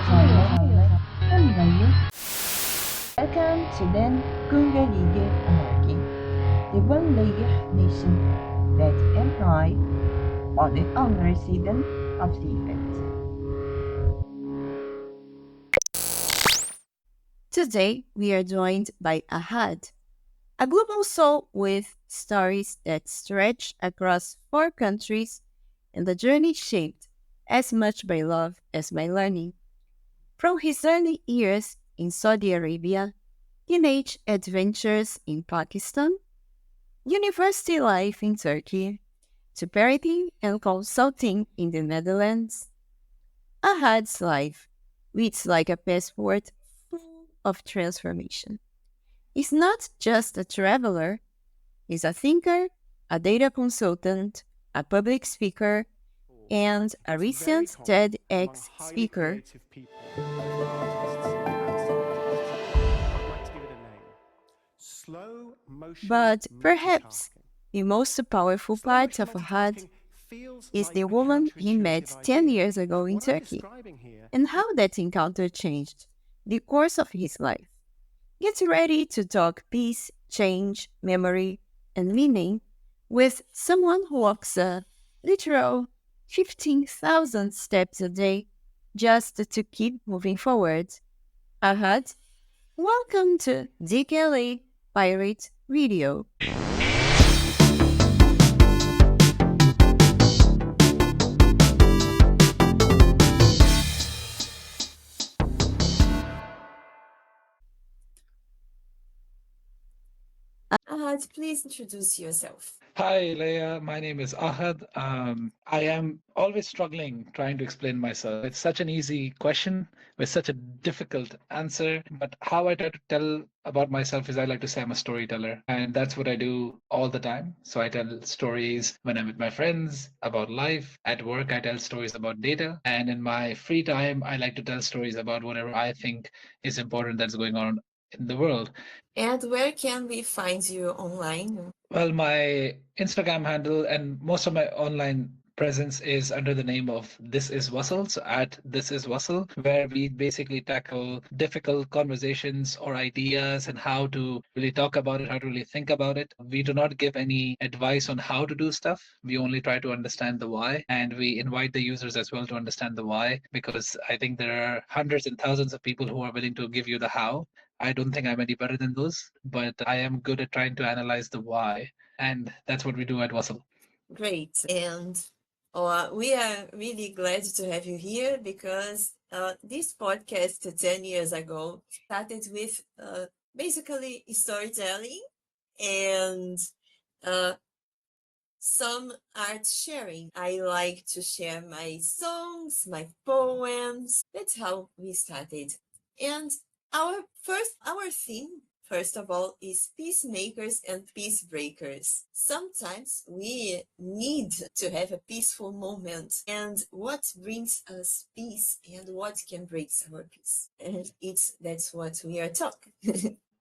silent, and naive. Welcome to Den Kungalige Anarchy, the one-legged nation that implied on the unresident of the earth. Today, we are joined by Ahad, a global soul with stories that stretch across 4 countries and the journey shaped as much by love as by learning. From his early years in Saudi Arabia, teenage adventures in Pakistan, university life in Turkey, to parenting and consulting in the Netherlands, Ahad's life reads like a passport full of transformation. He's not just a traveler, he's a thinker, a data consultant, a public speaker, and a recent TEDx speaker. But perhaps the most powerful part of Ahad is the woman he met 10 years ago in Turkey, and how that encounter changed the course of his life. Get ready to talk peace, change, memory, and meaning with someone who walks a literal 15,000 steps a day just to keep moving forward. Ahad, welcome to DKLA Pirate Radio. Ahad, please introduce yourself. Hi, Leia. My name is Ahad. I am always struggling trying to explain myself. It's such an easy question with such a difficult answer. But how I try to tell about myself is I like to say I'm a storyteller. And that's what I do all the time. So I tell stories when I'm with my friends about life. At work, I tell stories about data. And in my free time, I like to tell stories about whatever I think is important that's going on in the world. And where can we find you online? Well, my Instagram handle and most of my online presence is under the name of This Is Wassel, so at This Is Wassel, where we basically tackle difficult conversations or ideas and how to really talk about it, how to really think about it. We do not give any advice on how to do stuff. We only try to understand the why, and we invite the users as well to understand the why, because I think there are hundreds and thousands of people who are willing to give you the how. I don't think I'm any better than those, but I am good at trying to analyze the why. And that's what we do at Wassel. Great. And we are really glad to have you here because this podcast 10 years ago started with basically storytelling and some art sharing. I like to share my songs, my poems. That's how we started. And our theme, first of all, is peacemakers and peace-breakers. Sometimes we need to have a peaceful moment, and what brings us peace and what can break our peace. And that's what we are talking.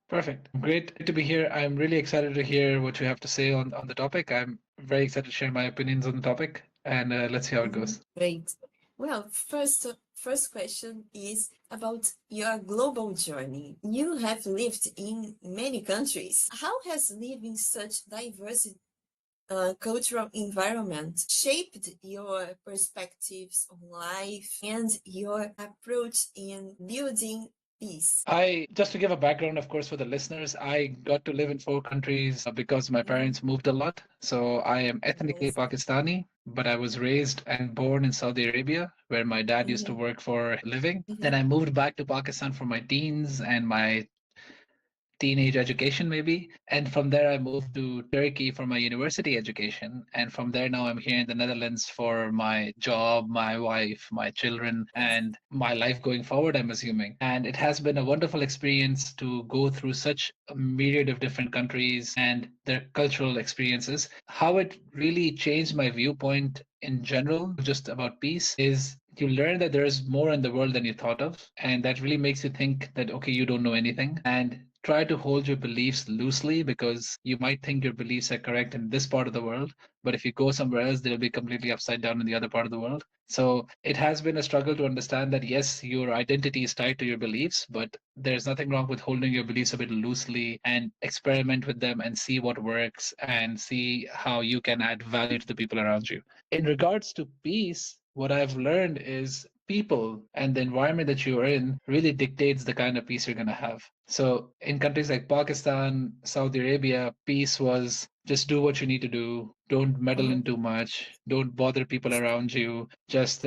Perfect. Great to be here. I'm really excited to hear what you have to say on the topic. I'm very excited to share my opinions on the topic, and let's see how it goes. Great. Well, first question is about your global journey. You have lived in many countries. How has living such diverse cultural environment shaped your perspectives on life and your approach in building peace? Just to give a background, of course, for the listeners, I got to live in 4 countries because my parents moved a lot. So I am ethnically Pakistani, but I was raised and born in Saudi Arabia, where my dad used to work for a living. Then I moved back to Pakistan for my teens and my teenage education maybe, and from there I moved to Turkey for my university education, and from there now I'm here in the Netherlands for my job, my wife, my children, and my life going forward, I'm assuming. And it has been a wonderful experience to go through such a myriad of different countries and their cultural experiences. How it really changed my viewpoint in general just about peace is you learn that there is more in the world than you thought of, and that really makes you think that okay, you don't know anything. And try to hold your beliefs loosely because you might think your beliefs are correct in this part of the world, but if you go somewhere else, they'll be completely upside down in the other part of the world. So it has been a struggle to understand that yes, your identity is tied to your beliefs, but there's nothing wrong with holding your beliefs a bit loosely and experiment with them and see what works and see how you can add value to the people around you. In regards to peace, what I've learned is people and the environment that you're in really dictates the kind of peace you're going to have. So in countries like Pakistan, Saudi Arabia, peace was just do what you need to do. Don't meddle in too much. Don't bother people around you. Just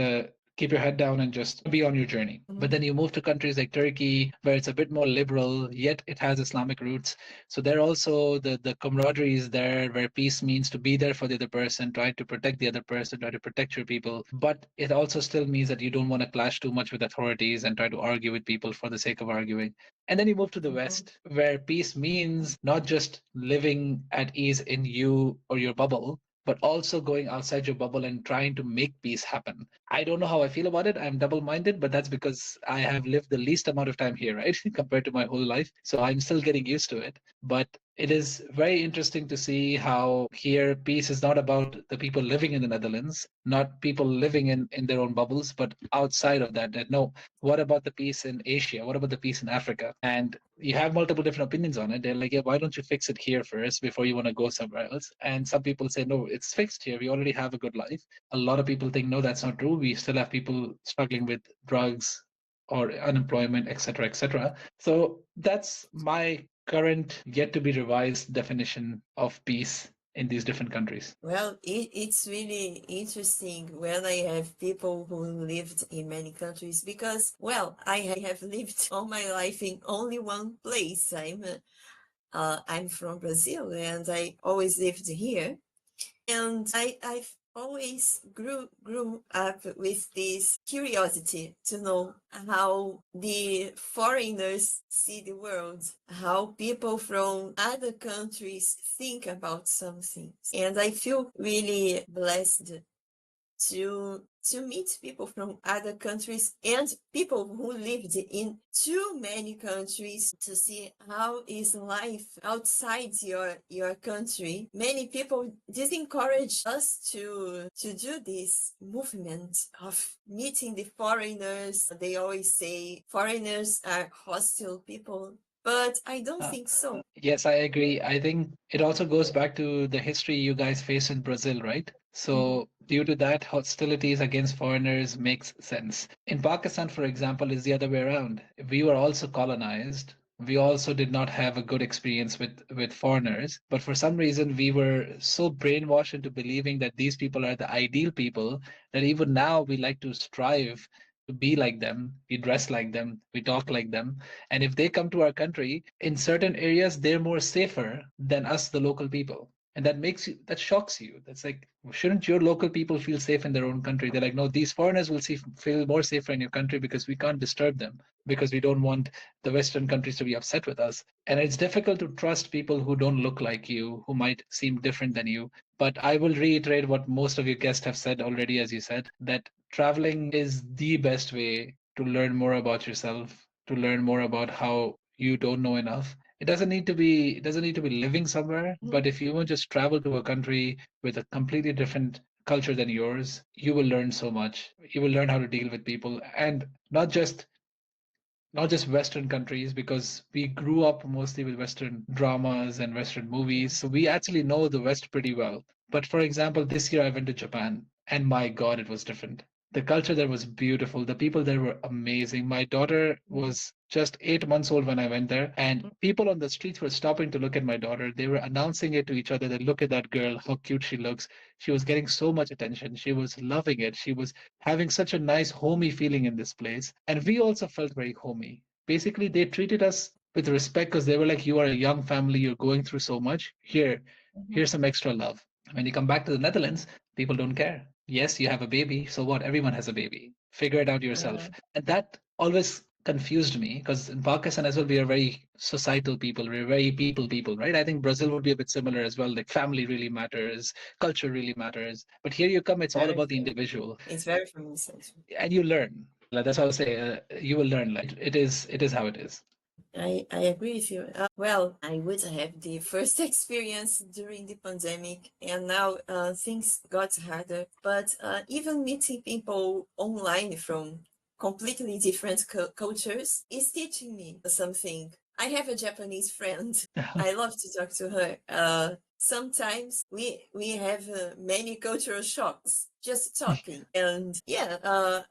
keep your head down and just be on your journey. But then you move to countries like Turkey, where it's a bit more liberal, yet it has Islamic roots. So there also the camaraderie is there, where peace means to be there for the other person, try to protect the other person, try to protect your people. But it also still means that you don't want to clash too much with authorities and try to argue with people for the sake of arguing. And then you move to the West, where peace means not just living at ease in you or your bubble, but also going outside your bubble and trying to make peace happen. I don't know how I feel about it. I'm double minded, but that's because I have lived the least amount of time here, right? Compared to my whole life. So I'm still getting used to it. But it is very interesting to see how here peace is not about the people living in the Netherlands, not people living in their own bubbles, but outside of that. That no, what about the peace in Asia? What about the peace in Africa? And you have multiple different opinions on it. They're like, yeah, why don't you fix it here first before you want to go somewhere else? And some people say, no, it's fixed here. We already have a good life. A lot of people think, no, that's not true. We still have people struggling with drugs or unemployment, etc., etc. So that's my current, yet to be revised definition of peace in these different countries. Well, it's really interesting when I have people who lived in many countries because, well, I have lived all my life in only one place. I'm from Brazil and I always lived here. And I've always grew up with this curiosity to know how the foreigners see the world, how people from other countries think about some things. And I feel really blessed to meet people from other countries and people who lived in too many countries to see how is life outside your country. Many people discourage us to do this movement of meeting the foreigners. They always say foreigners are hostile people, but I don't think so. Yes, I agree. I think it also goes back to the history you guys face in Brazil, right? So, due to that, hostilities against foreigners makes sense. In Pakistan, for example, is the other way around. We were also colonized. We also did not have a good experience with foreigners, but for some reason we were so brainwashed into believing that these people are the ideal people that even now we like to strive to be like them, we dress like them, we talk like them. And if they come to our country, in certain areas, they're more safer than us, the local people. And that makes you, that shocks you. That's like, shouldn't your local people feel safe in their own country? They're like, no, these foreigners will feel more safer in your country because we can't disturb them, because we don't want the Western countries to be upset with us. And it's difficult to trust people who don't look like you, who might seem different than you. But I will reiterate what most of your guests have said already, as you said, that traveling is the best way to learn more about yourself, to learn more about how you don't know enough. It doesn't need to be living somewhere, but if you want to just travel to a country with a completely different culture than yours, you will learn so much. You will learn how to deal with people, and not just Western countries, because we grew up mostly with Western dramas and Western movies. So we actually know the West pretty well. But for example, this year I went to Japan, and my God, it was different. The culture there was beautiful. The people there were amazing. My daughter was just 8 months old when I went there, and people on the streets were stopping to look at my daughter. They were announcing it to each other that look at that girl, how cute she looks. She was getting so much attention. She was loving it. She was having such a nice, homey feeling in this place. And we also felt very homey. Basically, they treated us with respect because they were like, you are a young family, you're going through so much. Here's some extra love. When you come back to the Netherlands, people don't care. Yes, you have a baby, so what? Everyone has a baby. Figure it out yourself. And that always confused me because in Pakistan as well, we are very societal people. We're very people, right? I think Brazil would be a bit similar as well. Like family really matters, culture really matters. But here you come, it's all about the individual. It's very famous. And you learn. Like, that's how I say, you will learn. Like it is how it is. I agree with you. Well, I would have the first experience during the pandemic, and now things got harder. But even meeting people online from completely different cultures is teaching me something. I have a Japanese friend. I love to talk to her. Sometimes we have many cultural shocks just talking. And yeah,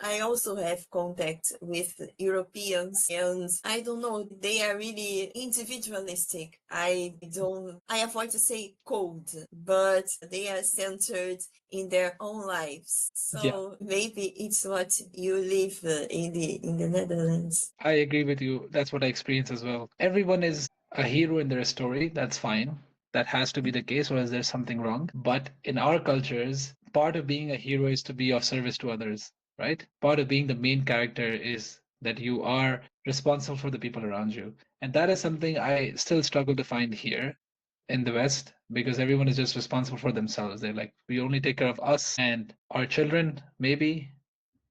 I also have contact with Europeans, and I don't know, they are really individualistic. I avoid to say cold, but they are centered in their own lives. Yeah, So maybe it's what you live in the Netherlands. I agree with you. That's what I experience as well. Everyone is a hero in their story. That's fine. That has to be the case, or is there something wrong? But in our cultures, part of being a hero is to be of service to others, right? Part of being the main character is that you are responsible for the people around you. And that is something I still struggle to find here in the West because everyone is just responsible for themselves. They're like, we only take care of us and our children, maybe,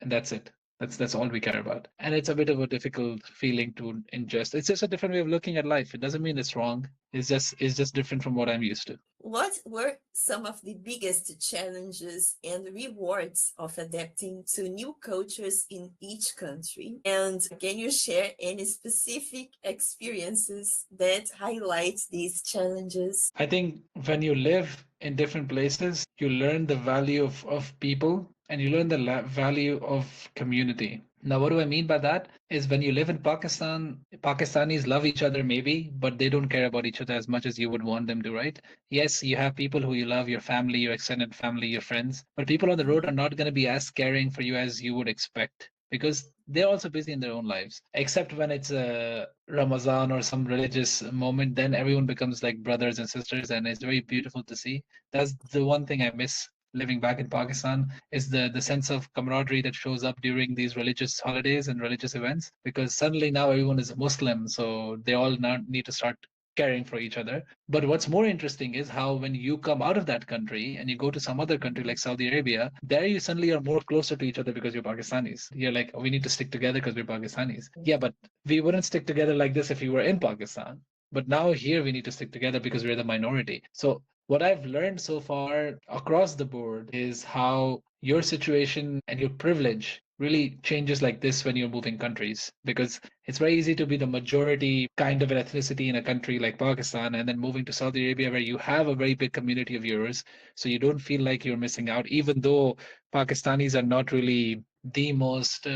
and that's it. That's all we care about. And it's a bit of a difficult feeling to ingest. It's just a different way of looking at life. It doesn't mean it's wrong. It's just different from what I'm used to. What were some of the biggest challenges and rewards of adapting to new cultures in each country? And can you share any specific experiences that highlight these challenges? I think when you live in different places, you learn the value of people and you learn the value of community. Now, what do I mean by that? Is when you live in Pakistan, Pakistanis love each other maybe, but they don't care about each other as much as you would want them to, right? Yes, you have people who you love, your family, your extended family, your friends, but people on the road are not going to be as caring for you as you would expect because they're also busy in their own lives. Except when it's a Ramadan or some religious moment, then everyone becomes like brothers and sisters, and it's very beautiful to see. That's the one thing I miss living back in Pakistan is the sense of camaraderie that shows up during these religious holidays and religious events because suddenly now everyone is Muslim, so they all now need to start caring for each other. But what's more interesting is how when you come out of that country and you go to some other country like Saudi Arabia, there you suddenly are more closer to each other because you're Pakistanis. You're like, oh, we need to stick together because we're Pakistanis. Yeah, but we wouldn't stick together like this if we were in Pakistan. But now here we need to stick together because we're the minority. So what I've learned so far across the board is how your situation and your privilege really changes like this when you're moving countries because it's very easy to be the majority kind of an ethnicity in a country like Pakistan and then moving to Saudi Arabia where you have a very big community of yours so you don't feel like you're missing out even though Pakistanis are not really the most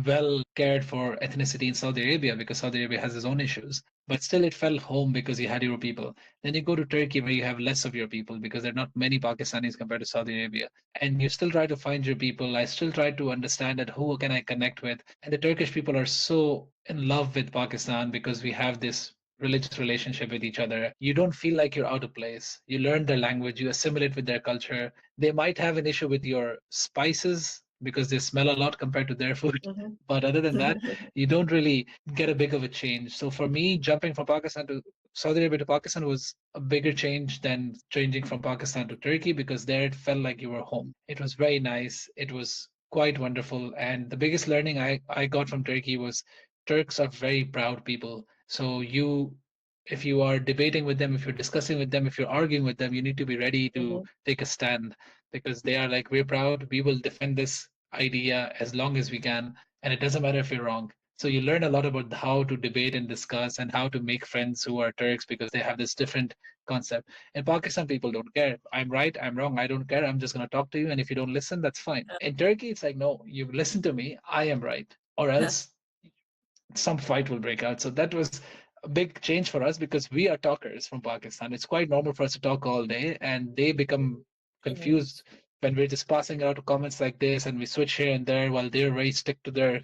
well cared for ethnicity in Saudi Arabia because Saudi Arabia has its own issues but still it felt home because you had your people. Then you go to Turkey where you have less of your people because there are not many Pakistanis compared to Saudi Arabia. And you still try to find your people. I still try to understand that who can I connect with. And the Turkish people are so in love with Pakistan because we have this religious relationship with each other. You don't feel like you're out of place. You learn their language, you assimilate with their culture. They might have an issue with your spices because they smell a lot compared to their food. Mhm. But other than that, you don't really get a big of a change. So for me, jumping from Pakistan to Saudi Arabia to Pakistan was a bigger change than changing from Pakistan to Turkey because there it felt like you were home. It was very nice. It was quite wonderful. And the biggest learning I got from Turkey was Turks are very proud people. So if you are debating with them, if you're discussing with them, if you're arguing with them, you need to be ready to Mhm. take a stand because they are like, we're proud. We will defend this idea as long as we can. And it doesn't matter if you're wrong. So you learn a lot about how to debate and discuss and how to make friends who are Turks because they have this different concept. In Pakistan, people don't care. I'm right, I'm wrong, I don't care. I'm just going to talk to you. And if you don't listen, that's fine. In Turkey, it's like, no, you listen to me, I am right. Or else some fight will break out. So that was a big change for us because we are talkers from Pakistan. It's quite normal for us to talk all day, and they become Mhm. confused when we're just passing out comments like this and we switch here and there while they're very stick to their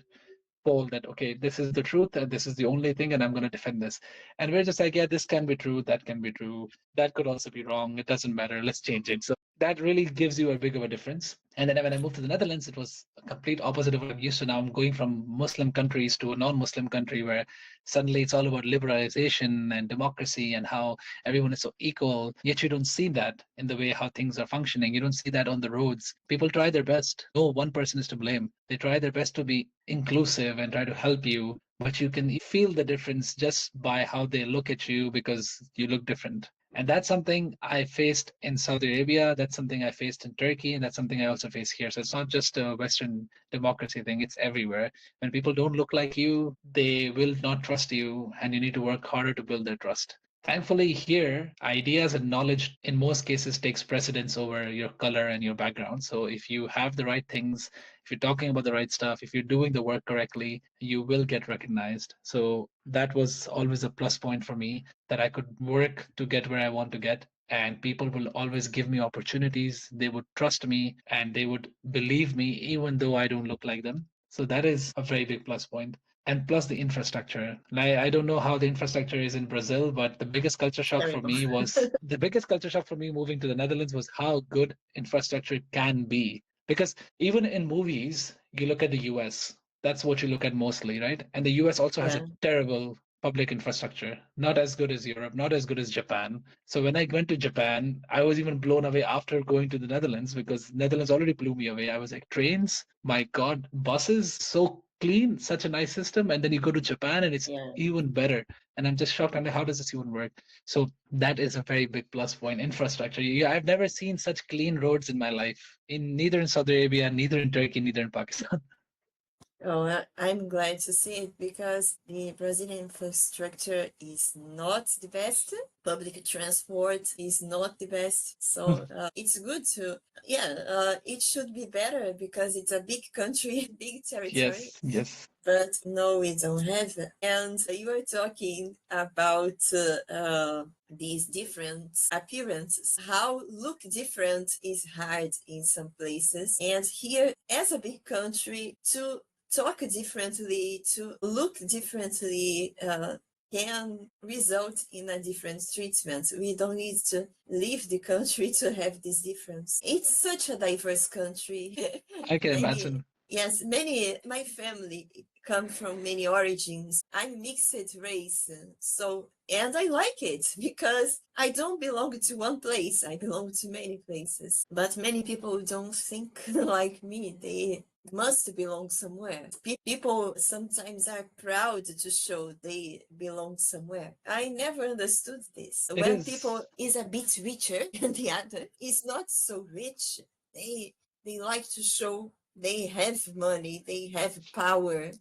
pole that okay, this is the truth and this is the only thing and I'm going to defend this. And we're just like, yeah, this can be true, that can be true, that could also be wrong. It doesn't matter. Let's change it. So that really gives you a big of a difference. And then when I moved to the Netherlands, it was a complete opposite of what I'm used to now. I'm going from Muslim countries to a non-Muslim country where suddenly it's all about liberalization and democracy and how everyone is so equal. Yet you don't see that in the way how things are functioning. You don't see that on the roads. People try their best. No one person is to blame. They try their best to be inclusive and try to help you, but you can feel the difference just by how they look at you because you look different. And that's something I faced in Saudi Arabia. That's something I faced in Turkey. And that's something I also face here. So it's not just a Western democracy thing, it's everywhere. When people don't look like you, they will not trust you. And you need to work harder to build their trust. Thankfully, here, ideas and knowledge in most cases takes precedence over your color and your background. So if you have the right things, if you're talking about the right stuff, if you're doing the work correctly, you will get recognized. So that was always a plus point for me, that I could work to get where I want to get. And people will always give me opportunities. They would trust me and they would believe me, even though I don't look like them. So that is a very big plus point. And plus the infrastructure. I don't know how the infrastructure is in Brazil, but Terrible. the biggest culture shock for me moving to the Netherlands was how good infrastructure can be. Because even in movies, you look at the US, that's what you look at mostly, right? And the US also has a Yeah. terrible public infrastructure, not as good as Europe, not as good as Japan. So when I went to Japan, I was even blown away after going to the Netherlands, because Netherlands already blew me away. I was like, trains, my God, buses, so clean, such a nice system. And then you go to Japan and it's Yeah. even better. And I'm just shocked. I'm like, how does this even work? So that is a very big plus point. Infrastructure. Yeah, I've never seen such clean roads in my life. In neither in Saudi Arabia, neither in Turkey, neither in Pakistan. Oh, I'm glad to see it because the Brazilian infrastructure is not the best. Public transport is not the best. So it's good to, yeah, it should be better because it's a big country, big territory. Yes, yes. But no, we don't have it. And you were talking about these different appearances. How look different is hard in some places. And here, as a big country, to talk differently, to look differently, can result in a different treatment. We don't need to leave the country to have this difference. It's such a diverse country. I can Many, imagine. yes, my family come from many origins. I'm mixed race, so, and I like it because I don't belong to one place. I belong to many places. But many people don't think like me. They must belong somewhere. People sometimes are proud to show they belong somewhere. I never understood this. It When is. people is a bit richer than the other, is not so rich, they like to show they have money, they have power.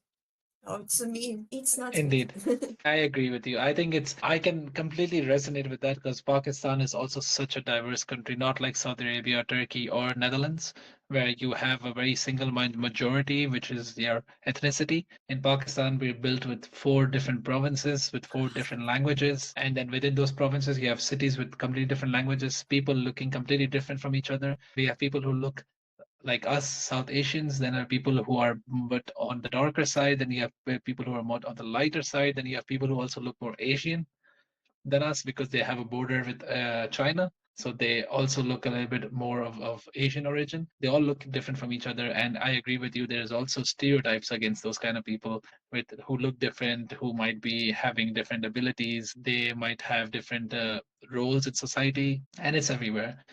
Oh, to me, it's not Indeed. good. I agree with you. I can completely resonate with that, because Pakistan is also such a diverse country, not like Saudi Arabia, Turkey, or Netherlands, where you have a very single-minded majority, which is your ethnicity. In Pakistan, we're built with 4 different provinces with 4 different languages. And then within those provinces, you have cities with completely different languages, people looking completely different from each other. We have people who look like us, South Asians. Then are people who are but on the darker side. Then you have people who are more on the lighter side. Then you have people who also look more Asian than us because they have a border with China. So they also look a little bit more of Asian origin. They all look different from each other. And I agree with you. There's also stereotypes against those kind of people with who look different, who might be having different abilities. They might have different roles in society, and it's everywhere.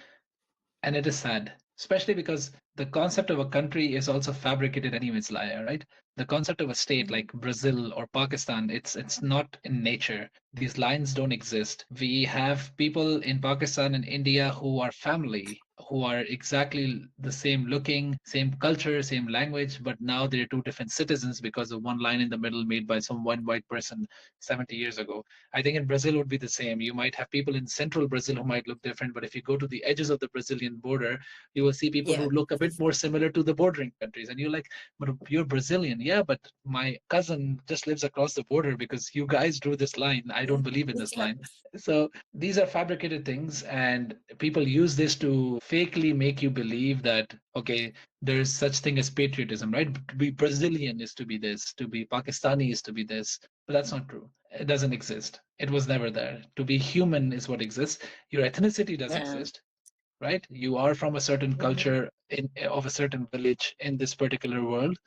And it is sad, especially because the concept of a country is also fabricated anyways, Laya, right? The concept of a state like Brazil or Pakistan, it's not in nature. These lines don't exist. We have people in Pakistan and India who are family, who are exactly the same looking, same culture, same language, but now they're 2 different citizens because of one line in the middle made by some one white person 70 years ago. I think in Brazil would be the same. You might have people in central Brazil who might look different, but if you go to the edges of the Brazilian border, you will see people Yeah. who look a bit more similar to the bordering countries. And you're like, but you're Brazilian. Yeah, but my cousin just lives across the border because you guys drew this line. I don't believe in this Yeah. line. So these are fabricated things, and people use this to fakely make you believe that, okay, there's such thing as patriotism, right? To be Brazilian is to be this, to be Pakistani is to be this. But that's not true. It doesn't exist. It was never there. To be human is what exists. Your ethnicity does Yeah. exist. right? You are from a certain Mhm. culture of a certain village in this particular world,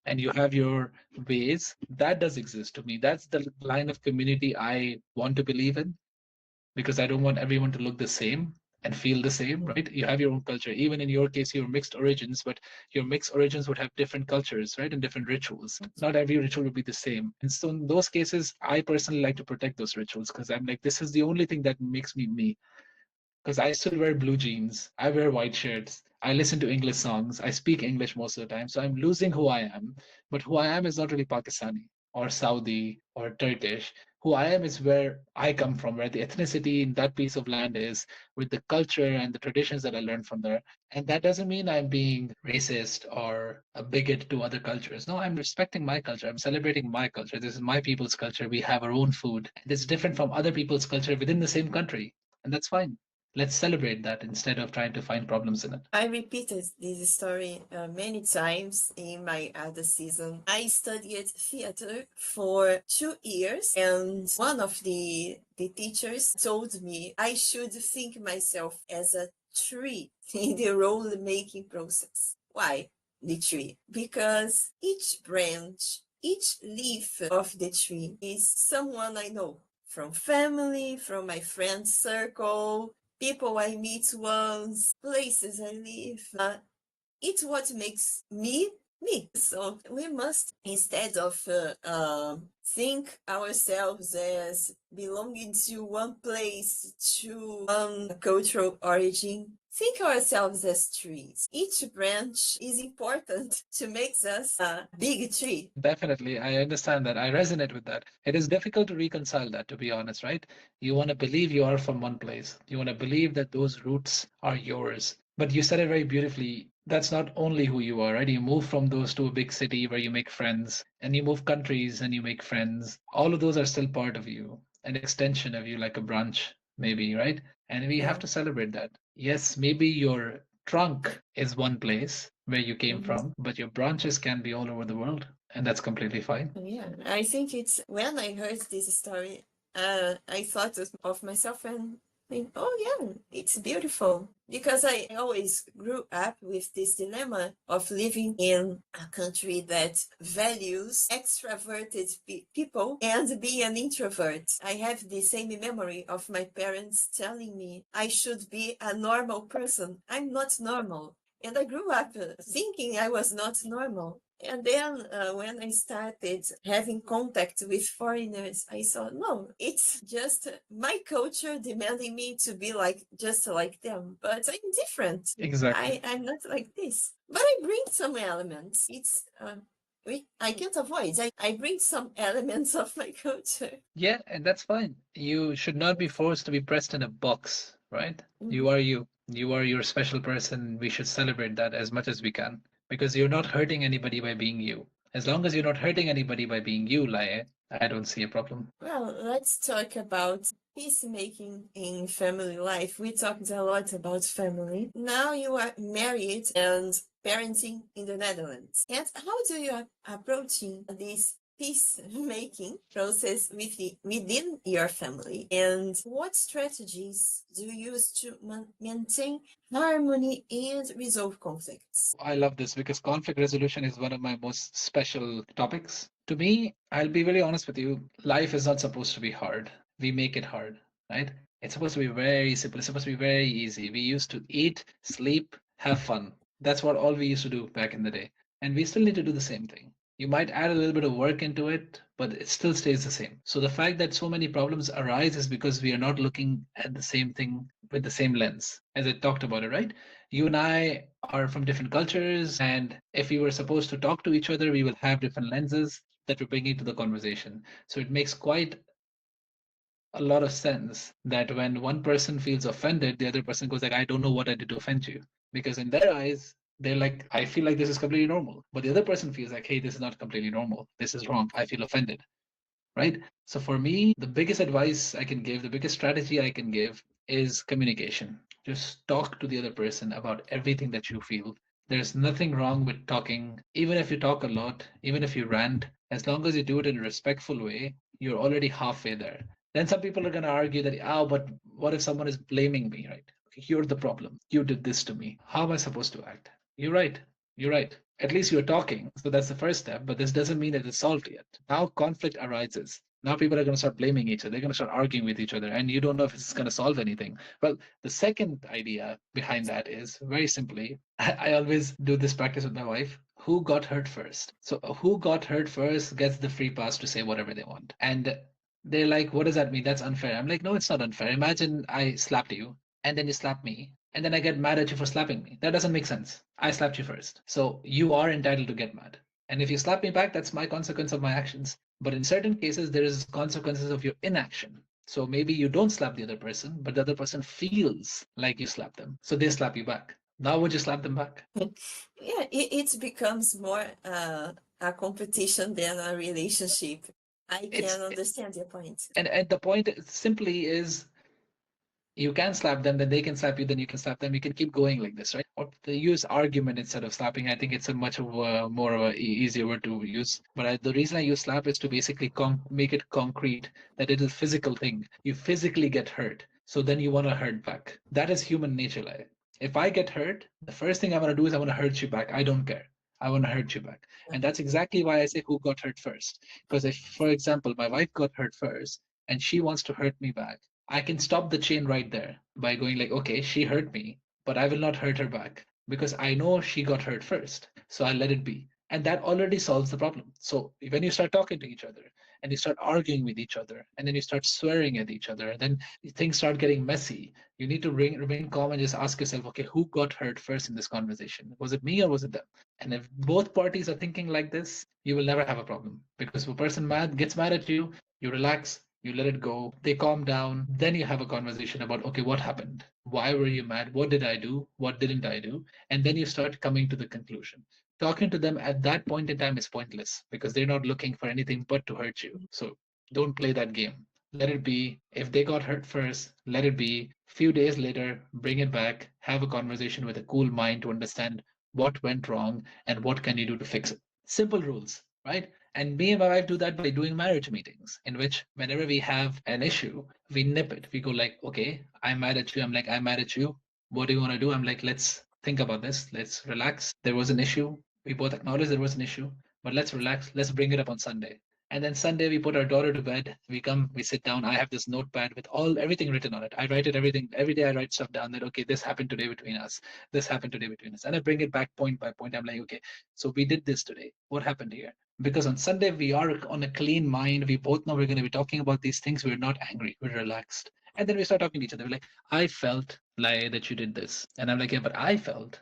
and you have your ways. That does exist to me. That's the line of community I want to believe in, because I don't want everyone to look the same and feel the same, right? You have your own culture. Even in your case, you're mixed origins, but your mixed origins would have different cultures, right? And different rituals. Not every ritual would be the same. And so in those cases, I personally like to protect those rituals, because I'm like, this is the only thing that makes me me, because I still wear blue jeans, I wear white shirts, I listen to English songs, I speak English most of the time. So I'm losing who I am. But who I am is not really Pakistani or Saudi or Turkish. Who I am is where I come from, where the ethnicity in that piece of land is, with the culture and the traditions that I learned from there. And that doesn't mean I'm being racist or a bigot to other cultures. No, I'm respecting my culture. I'm celebrating my culture. This is my people's culture. We have our own food. And it's different from other people's culture within the same country. And that's fine. Let's celebrate that instead of trying to find problems in it. I repeated this story many times in my other season. I studied theater for 2 years, and one of the teachers told me I should think myself as a tree in the role making process. Why the tree? Because each branch, each leaf of the tree is someone I know from family, from my friend circle, people I meet once, places I live. It's what makes me me. So we must, instead of think ourselves as belonging to one place, to one cultural origin, think ourselves as trees. Each branch is important to make us a big tree. Definitely, I understand that. I resonate with that. It is difficult to reconcile that, to be honest, right? You want to believe you are from one place. You want to believe that those roots are yours. But you said it very beautifully. That's not only who you are, right? You move from those to a big city where you make friends, and you move countries and you make friends. All of those are still part of you, an extension of you, like a branch, maybe, right? And we have Yeah. to celebrate that. Yes, maybe your trunk is one place where you came Mhm. from, but your branches can be all over the world, and that's completely fine. Yeah, I think it's when I heard this story, I thought of myself and think, oh yeah, it's beautiful. Because I always grew up with this dilemma of living in a country that values extroverted people and being an introvert. I have the same memory of my parents telling me I should be a normal person. I'm not normal. And I grew up thinking I was not normal. And then when I started having contact with foreigners, I saw, no, it's just my culture demanding me to be like just like them. But I'm different. Exactly. I'm not like this. But I bring some elements. It's I can't avoid. I bring some elements of my culture. Yeah, and that's fine. You should not be forced to be pressed in a box, right? You Mhm. are you. You are your special person. We should celebrate that as much as we can, because you're not hurting anybody by being you. As long as you're not hurting anybody by being you, Lae, I don't see a problem. Well, let's talk about peacemaking in family life. We talked a lot about family. Now you are married and parenting in the Netherlands. And how do you approaching this peacemaking process within your family? And what strategies do you use to maintain harmony and resolve conflicts? I love this because conflict resolution is one of my most special topics. To me, I'll be very honest with you, life is not supposed to be hard. We make it hard, right? It's supposed to be very simple. It's supposed to be very easy. We used to eat, sleep, have fun. That's what all we used to do back in the day. And we still need to do the same thing. You might add a little bit of work into it, but it still stays the same. So the fact that so many problems arise is because we are not looking at the same thing with the same lens, as I talked about it, right? You and I are from different cultures, and if we were supposed to talk to each other, we will have different lenses that we're bringing to the conversation. So it makes quite a lot of sense that when one person feels offended, the other person goes like, I don't know what I did to offend you. Because in their eyes, they're like, I feel like this is completely normal. But the other person feels like, hey, this is not completely normal. This is wrong. I feel offended. Right? So for me, the biggest advice I can give, the biggest strategy I can give is communication. Just talk to the other person about everything that you feel. There's nothing wrong with talking, even if you talk a lot, even if you rant, as long as you do it in a respectful way, you're already halfway there. Then some people are going to argue that, oh, but what if someone is blaming me, right? you're the problem. You did this to me. How am I supposed to act? You're right. You're right. At least you're talking. So that's the first step, but this doesn't mean it is solved yet. Now conflict arises. Now people are going to start blaming each other. They're going to start arguing with each other, and you don't know if it's going to solve anything. Well, the second idea behind that is very simply, I always do this practice with my wife. Who got hurt first? So who got hurt first gets the free pass to say whatever they want. And they're like, what does that mean? That's unfair. I'm like, no, it's not unfair. Imagine I slapped you and then you slap me and then I get mad at you for slapping me. That doesn't make sense. I slapped you first. So you are entitled to get mad. And if you slap me back, that's my consequence of my actions. But in certain cases, there is consequences of your inaction. So maybe you don't slap the other person, but the other person feels like you slap them. So they slap you back. Now would you slap them back? Yeah, it becomes more a competition than a relationship. I can understand your point. And the point simply is you can slap them, then they can slap you, then you can slap them. You can keep going like this, right? Or they use argument instead of slapping. I think it's a much of a, more of a easier word to use. But the reason I use slap is to basically make it concrete that it is a physical thing. You physically get hurt, so then you want to hurt back. That is human nature. Like, if I get hurt, the first thing I want to do is I want to hurt you back. I don't care. I want to hurt you back. And that's exactly why I say who got hurt first. Because if, for example, my wife got hurt first and she wants to hurt me back, I can stop the chain right there by going like, okay, she hurt me, but I will not hurt her back because I know she got hurt first. So I'll let it be. And that already solves the problem. So when you start talking to each other and you start arguing with each other and then you start swearing at each other and then things start getting messy, you need to remain calm and just ask yourself, okay, who got hurt first in this conversation? Was it me or was it them? And if both parties are thinking like this, you will never have a problem because if a person gets mad at you, you relax, you let it go, they calm down, then you have a conversation about, okay, what happened? Why were you mad? What did I do? What didn't I do? And then you start coming to the conclusion. Talking to them at that point in time is pointless because they're not looking for anything but to hurt you. So don't play that game. Let it be. If they got hurt first, let it be. Few days later, bring it back, have a conversation with a cool mind to understand what went wrong and what can you do to fix it. Simple rules, right? And me and my wife do that by doing marriage meetings, in which whenever we have an issue, we nip it. We go like, okay, I'm mad at you. I'm like, I'm mad at you. What do you want to do? I'm like, let's think about this. Let's relax. There was an issue. We both acknowledge there was an issue, but let's relax. Let's bring it up on Sunday. And then Sunday we put our daughter to bed. We come, we sit down. I have this notepad with everything written on it. I write it everything every day. I write stuff down that okay, this happened today between us. This happened today between us, and I bring it back point by point. I'm like, okay, so we did this today. What happened here? Because on Sunday we are on a clean mind. We both know we're going to be talking about these things. We're not angry. We're relaxed. And then we start talking to each other. We're like, I felt like that you did this, and I'm like, yeah, but I felt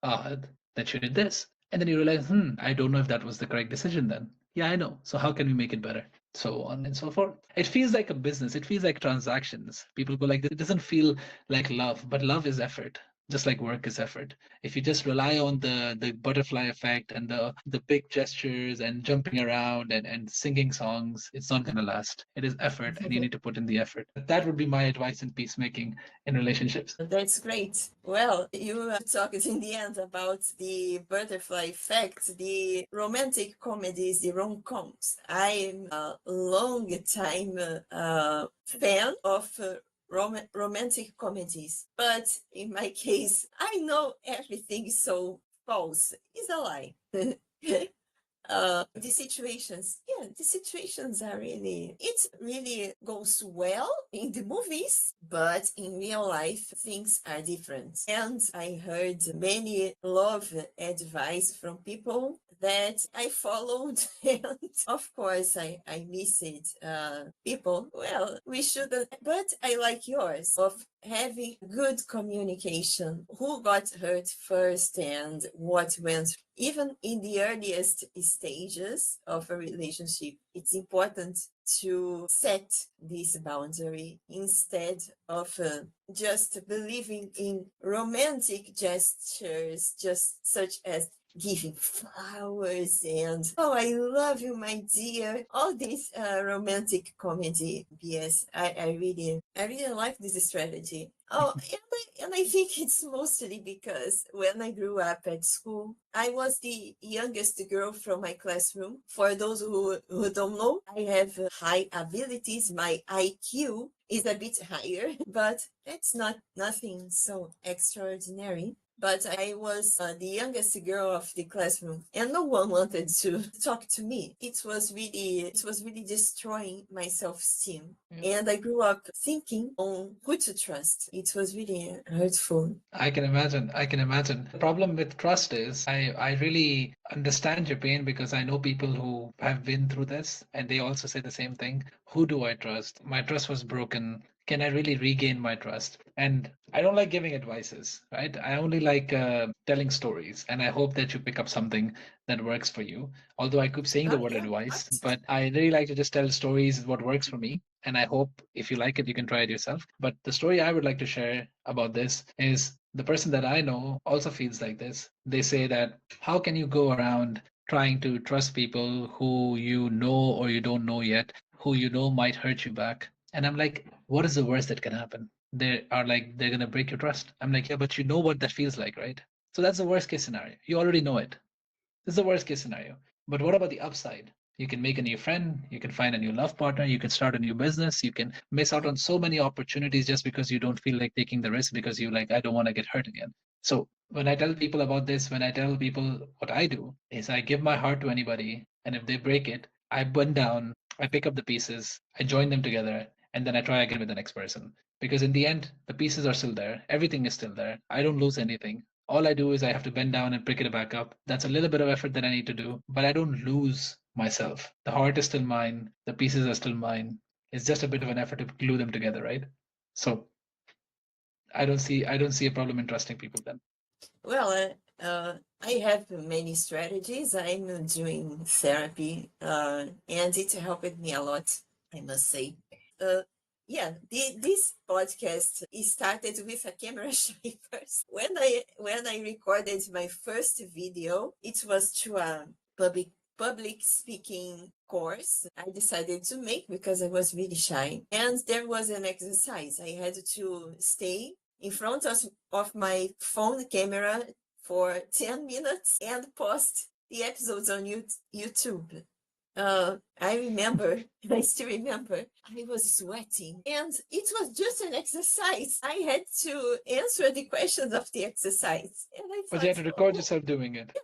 odd that you did this. And then you realize, I don't know if that was the correct decision then. Yeah, I know. So how can we make it better? So on and so forth. It feels like a business. It feels like transactions. People go like, it doesn't feel like love, but love is effort, just like work is effort. If you just rely on the butterfly effect and the big gestures and jumping around and singing songs, it's not going to last. It is effort and you need to put in the effort. That would be my advice in peacemaking in relationships. That's great. Well, you talked in the end about the butterfly effect, the romantic comedies, the rom-coms. I'm a long time fan of romantic comedies, but in my case, I know everything is so false. It's a lie. The situations are really, it really goes well in the movies, but in real life things are different. And I heard many love advice from people that I followed, and of course I missed it. People, well, we shouldn't, but I like yours of having good communication. Who got hurt first and what went. Even in the earliest stages of a relationship, it's important to set this boundary instead of just believing in romantic gestures, just such as giving flowers and oh, I love you, my dear, all this romantic comedy BS. I really like this strategy. Oh, and I think it's mostly because when I grew up at school, I was the youngest girl from my classroom. For those who don't know, I have high abilities. My IQ is a bit higher, but it's not nothing so extraordinary. But I was the youngest girl of the classroom, and no one wanted to talk to me. It was really destroying my self-esteem. Yeah. And I grew up thinking on who to trust. It was really hurtful. I can imagine. I can imagine. The problem with trust is I really understand your pain because I know people who have been through this and they also say the same thing. Who do I trust? My trust was broken. Can I really regain my trust? And I don't like giving advices, right? I only like telling stories, and I hope that you pick up something that works for you. Although I keep saying the word Yeah, advice, what? but I really like to just tell stories what works for me. And I hope if you like it, you can try it yourself. But the story I would like to share about this is the person that I know also feels like this. They say that how can you go around trying to trust people who you know or you don't know yet, who you know might hurt you back? And I'm like, what is the worst that can happen? They are like, they're going to break your trust. I'm like, yeah, but you know what that feels like, right? So that's the worst case scenario. You already know it. This is the worst case scenario. But what about the upside? You can make a new friend, you can find a new love partner, you can start a new business, you can miss out on so many opportunities just because you don't feel like taking the risk because you like, I don't want to get hurt again. So when I tell people about this, when I tell people what I do, is I give my heart to anybody, and if they break it, I bend down, I pick up the pieces, I join them together, and then I try again with the next person. Because in the end, the pieces are still there, everything is still there. I don't lose anything. All I do is I have to bend down and pick it back up. That's a little bit of effort that I need to do, but I don't lose myself. The heart is still mine, the pieces are still mine. It's just a bit of an effort to glue them together, right? So I don't see a problem in trusting people then. Well, I have many strategies. I'm doing therapy, and it helped me a lot, I must say. Uh, yeah, this podcast started with a camera shy first. When I recorded my first video, it was to a public speaking course I decided to make because I was really shy. And there was an exercise. I had to stay in front of my phone camera for 10 minutes and post the episodes on YouTube. I remember, I still remember, I was sweating and it was just an exercise. I had to answer the questions of the exercise. And I But you have thought, to record oh, yourself doing it.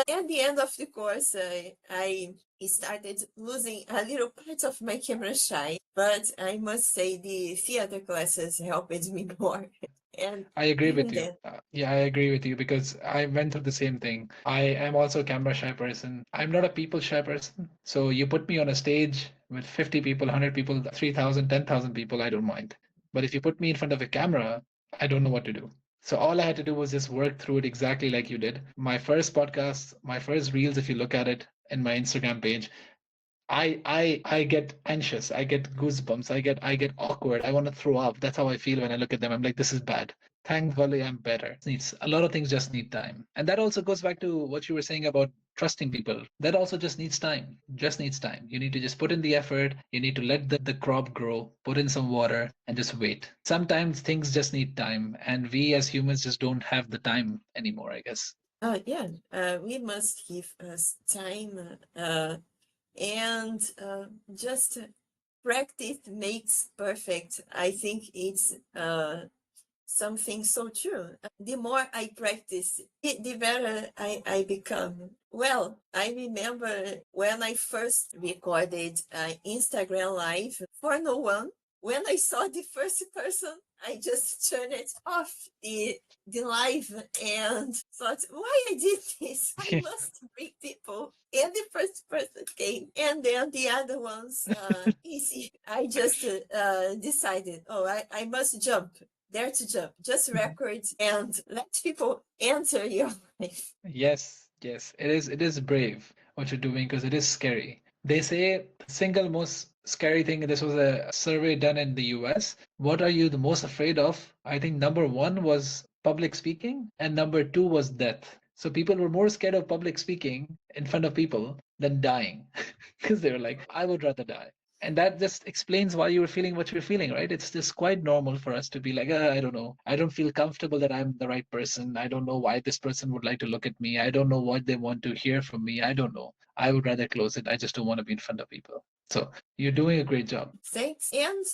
at the end of the course, I started losing a little part of my camera shy, but I must say the theater classes helped me more. And I agree even with you. then, Yeah, I agree with you because I went through the same thing. I am also a camera shy person. I'm not a people shy person. So you put me on a stage with 50 people, 100 people, 3,000, 10,000 people, I don't mind. But if you put me in front of a camera, I don't know what to do. So all I had to do was just work through it exactly like you did. My first podcast, my first reels, if you look at it in my Instagram page, I get anxious. I get goosebumps. I get awkward. I want to throw up. That's how I feel when I look at them. I'm like, this is bad. Thankfully, I'm better. Needs a lot of things just need time. And that also goes back to what you were saying about trusting people. That also just needs time. Just needs time. You need to just put in the effort. You need to let the crop grow, put in some water, and just wait. Sometimes things just need time, and we as humans just don't have the time anymore, I guess. yeah, we must give us time and just practice makes perfect. I think it's something so true. The more I practice, the better I become. Well, I remember when I first recorded Instagram Live for no one. When I saw the first person, I just turned it off the live and thought, why I did this? I must bring people. And the first person came, and then the other ones easy. I just decided, oh, I must jump. Dare to jump, just record and let people enter your life. Yes, yes, it is brave what you're doing because it is scary. They say the single most scary thing, this was a survey done in the US. What are you the most afraid of? I think number one was public speaking and number two was death. So people were more scared of public speaking in front of people than dying because they were like, I would rather die. And that just explains why you were feeling what you're feeling, right? It's just quite normal for us to be like, I don't know. I don't feel comfortable that I'm the right person. I don't know why this person would like to look at me. I don't know what they want to hear from me. I don't know. I would rather close it. I just don't want to be in front of people. So you're doing a great job. Thanks. And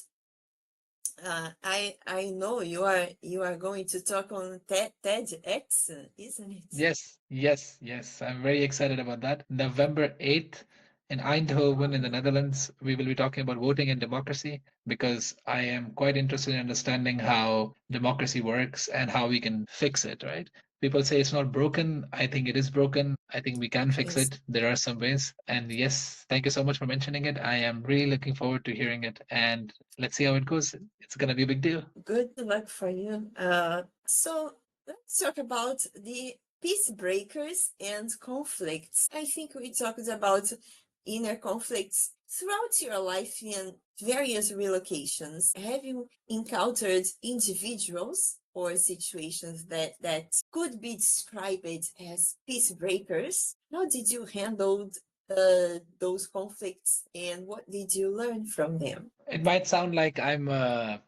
I know you are going to talk on TEDx, isn't it? Yes, yes, yes. I'm very excited about that. November 8th in Eindhoven in the Netherlands, we will be talking about voting and democracy because I am quite interested in understanding how democracy works and how we can fix it, right? People say it's not broken. I think it is broken. I think we can fix Yes. it. There are some ways. And yes, thank you so much for mentioning it. I am really looking forward to hearing it. And let's see how it goes. It's going to be a big deal. Good luck for you. So let's talk about the peace breakers and conflicts. I think we talked about inner conflicts throughout your life in various relocations. Have you encountered individuals or situations that could be described as peace breakers? How did you handle those conflicts, and what did you learn from them? It might sound like I'm a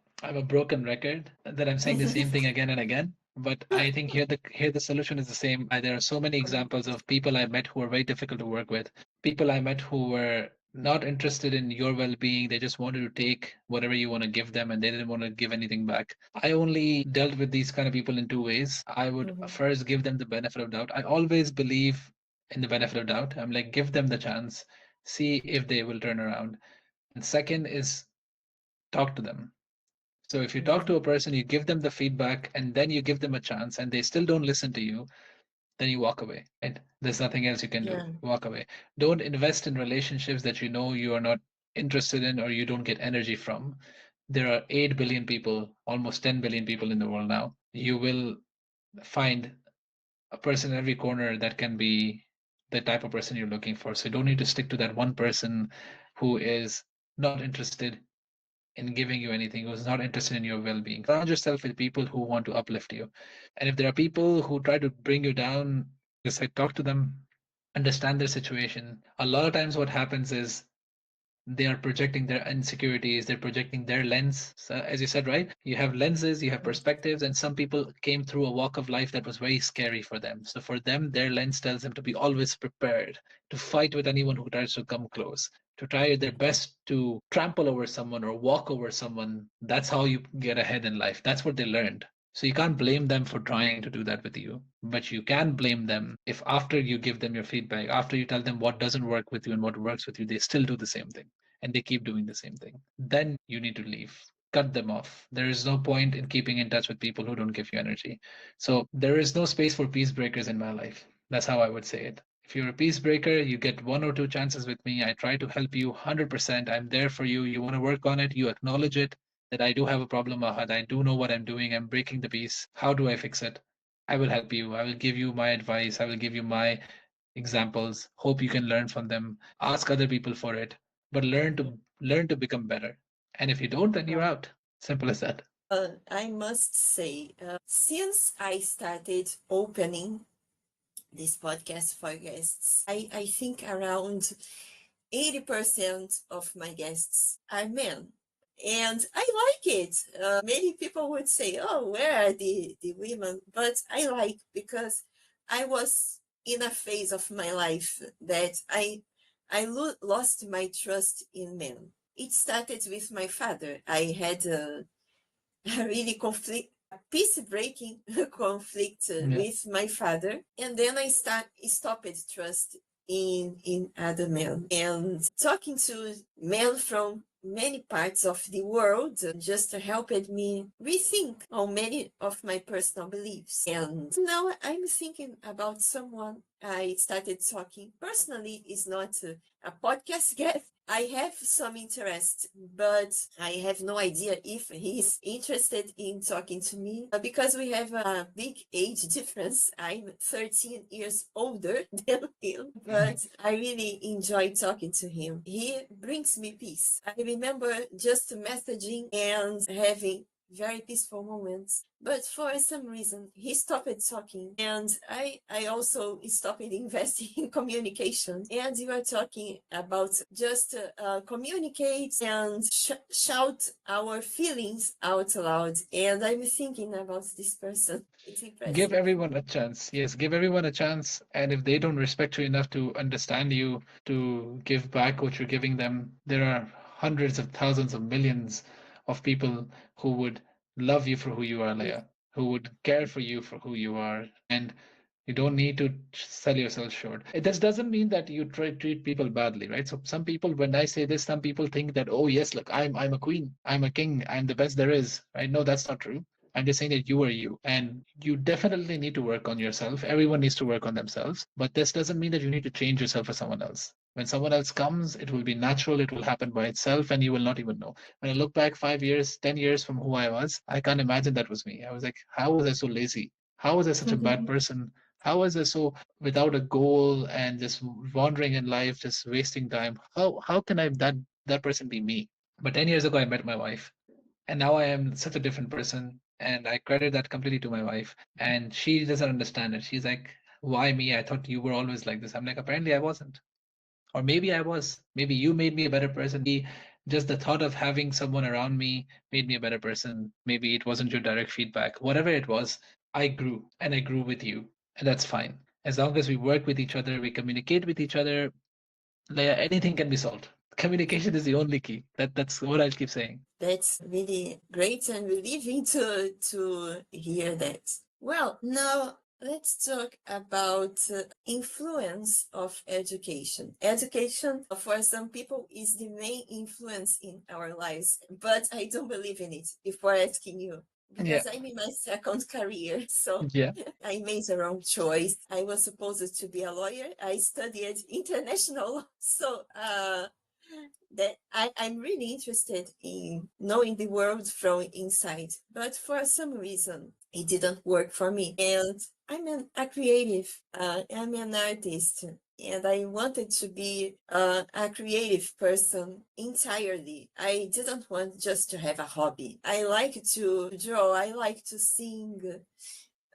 broken record that I'm saying the same thing again and again, but I think here the solution is the same. There are so many examples of people I met who were very difficult to work with. People I met who were not interested in your well-being. They just wanted to take whatever you want to give them, and they didn't want to give anything back. I only dealt with these kind of people in two ways. I would Mhm. first give them the benefit of doubt. I always believe in the benefit of doubt. I'm like, give them the chance, see if they will turn around. And second is talk to them. So if you talk to a person, you give them the feedback and then you give them a chance and they still don't listen to you, then you walk away. Right? There's nothing else you can do. Yeah. Walk away. Don't invest in relationships that you know you are not interested in or you don't get energy from. There are 8 billion people, almost 10 billion people in the world now. You will find a person in every corner that can be the type of person you're looking for. So you don't need to stick to that one person who is not interested in giving you anything, who's not interested in your well-being. Surround yourself with people who want to uplift you. And if there are people who try to bring you down, just like talk to them, understand their situation. A lot of times what happens is they are projecting their insecurities, they're projecting their lens. So as you said, right? You have lenses, you have perspectives, and some people came through a walk of life that was very scary for them. So for them, their lens tells them to be always prepared to fight with anyone who tries to come close, to try their best to trample over someone or walk over someone. That's how you get ahead in life. That's what they learned. So you can't blame them for trying to do that with you, but you can blame them if after you give them your feedback, after you tell them what doesn't work with you and what works with you, they still do the same thing and they keep doing the same thing. Then you need to leave. Cut them off. There is no point in keeping in touch with people who don't give you energy. So there is no space for peace breakers in my life. That's how I would say it. If you're a peace breaker, you get one or two chances with me. I try to help you 100%. I'm there for you. You want to work on it, you acknowledge it, that I do have a problem, Ahad. I do know what I'm doing. I'm breaking the peace. How do I fix it? I will help you. I will give you my advice. I will give you my examples. Hope you can learn from them. Ask other people for it, but learn to become better. And if you don't, then you're out. Simple as that. I must say, since I started opening this podcast for guests, I think around 80% of my guests are men. And I like it. Many people would say, oh, where are the women? But I like because I was in a phase of my life that I lost my trust in men. It started with my father. I had a really peace breaking conflict Yeah. with my father, and then I stopped trust in other men, and talking to men from many parts of the world just helped me rethink on many of my personal beliefs. And now I'm thinking about someone I started talking personally. Is not a podcast guest. I have some interest, but I have no idea if he's interested in talking to me because we have a big age difference. I'm 13 years older than him, but I really enjoy talking to him. He brings me peace. I remember just messaging and having very peaceful moments. But for some reason, he stopped talking, and I also stopped investing in communication. And you are talking about just communicate and shout our feelings out loud. And I'm thinking about this person. It's Give impressive. everyone a chance. Yes, give everyone a chance. And if they don't respect you enough to understand you, to give back what you're giving them, there are hundreds of thousands of millions of people who would love you for who you are, Leia, who would care for you for who you are. And you don't need to sell yourself short. This doesn't mean that you treat people badly, right? So some people, when I say this, some people think that, oh yes, look, I'm a queen, I'm a king, I'm the best there is, right? No, that's not true. I'm just saying that you are you, and you definitely need to work on yourself. Everyone needs to work on themselves, but this doesn't mean that you need to change yourself for someone else. When someone else comes, it will be natural, it will happen by itself, and you will not even know. When I look back 5 years, 10 years from who I was, I can't imagine that was me. I was like, how was I so lazy? How was I such a bad person? How was I so without a goal and just wandering in life, just wasting time? How can I that person be me? But 10 years ago, I met my wife, and now I am such a different person, and I credit that completely to my wife. And she doesn't understand it. She's like, "Why me? I thought you were always like this." I'm like, "Apparently, I wasn't." Or maybe I was. Maybe you made me a better person. Just the thought of having someone around me made me a better person. Maybe it wasn't your direct feedback. Whatever it was, I grew, and I grew with you. And that's fine. As long as we work with each other, we communicate with each other, like, anything can be solved. Communication is the only key. That's what I'll keep saying. That's really great and relieving to hear that. Well, now let's talk about influence of education. Education for some people is the main influence in our lives, but I don't believe in it before asking you. Yeah. Because I'm in my second career, so Yeah. I made the wrong choice. I was supposed to be a lawyer. I studied international law. So that I'm really interested in knowing the world from inside. But for some reason, it didn't work for me. And a creative, I'm an artist. And I wanted to be a creative person entirely. I didn't want just to have a hobby. I like to draw, I like to sing,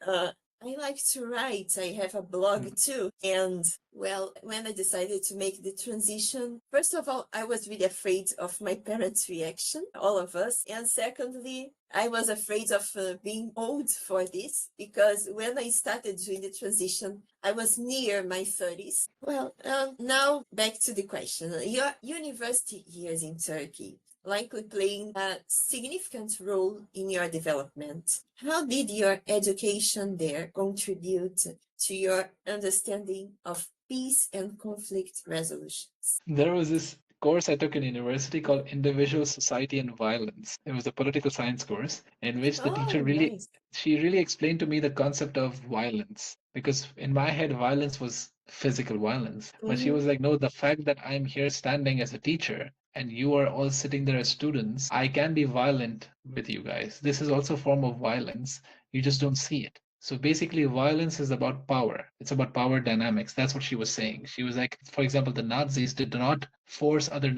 uh, I like to write. I have a blog too. And well, when I decided to make the transition, first of all, I was really afraid of my parents' reaction, all of us. And secondly, I was afraid of being old for this because when I started doing the transition, I was near my 30s. Well, now back to the question. Your university years in Turkey, likely playing a significant role in your development. How did your education there contribute to your understanding of peace and conflict resolutions? There was this course I took in university called Individual Society and Violence. It was a political science course in which the teacher Oh, really nice. she really explained to me the concept of violence, because in my head violence was physical violence. But she was like, no, the fact that I'm here standing as a teacher and you are all sitting there as students, I can be violent with you guys. This is also a form of violence. You just don't see it. So basically, violence is about power. It's about power dynamics. That's what she was saying. She was like, for example, the Nazis did not force other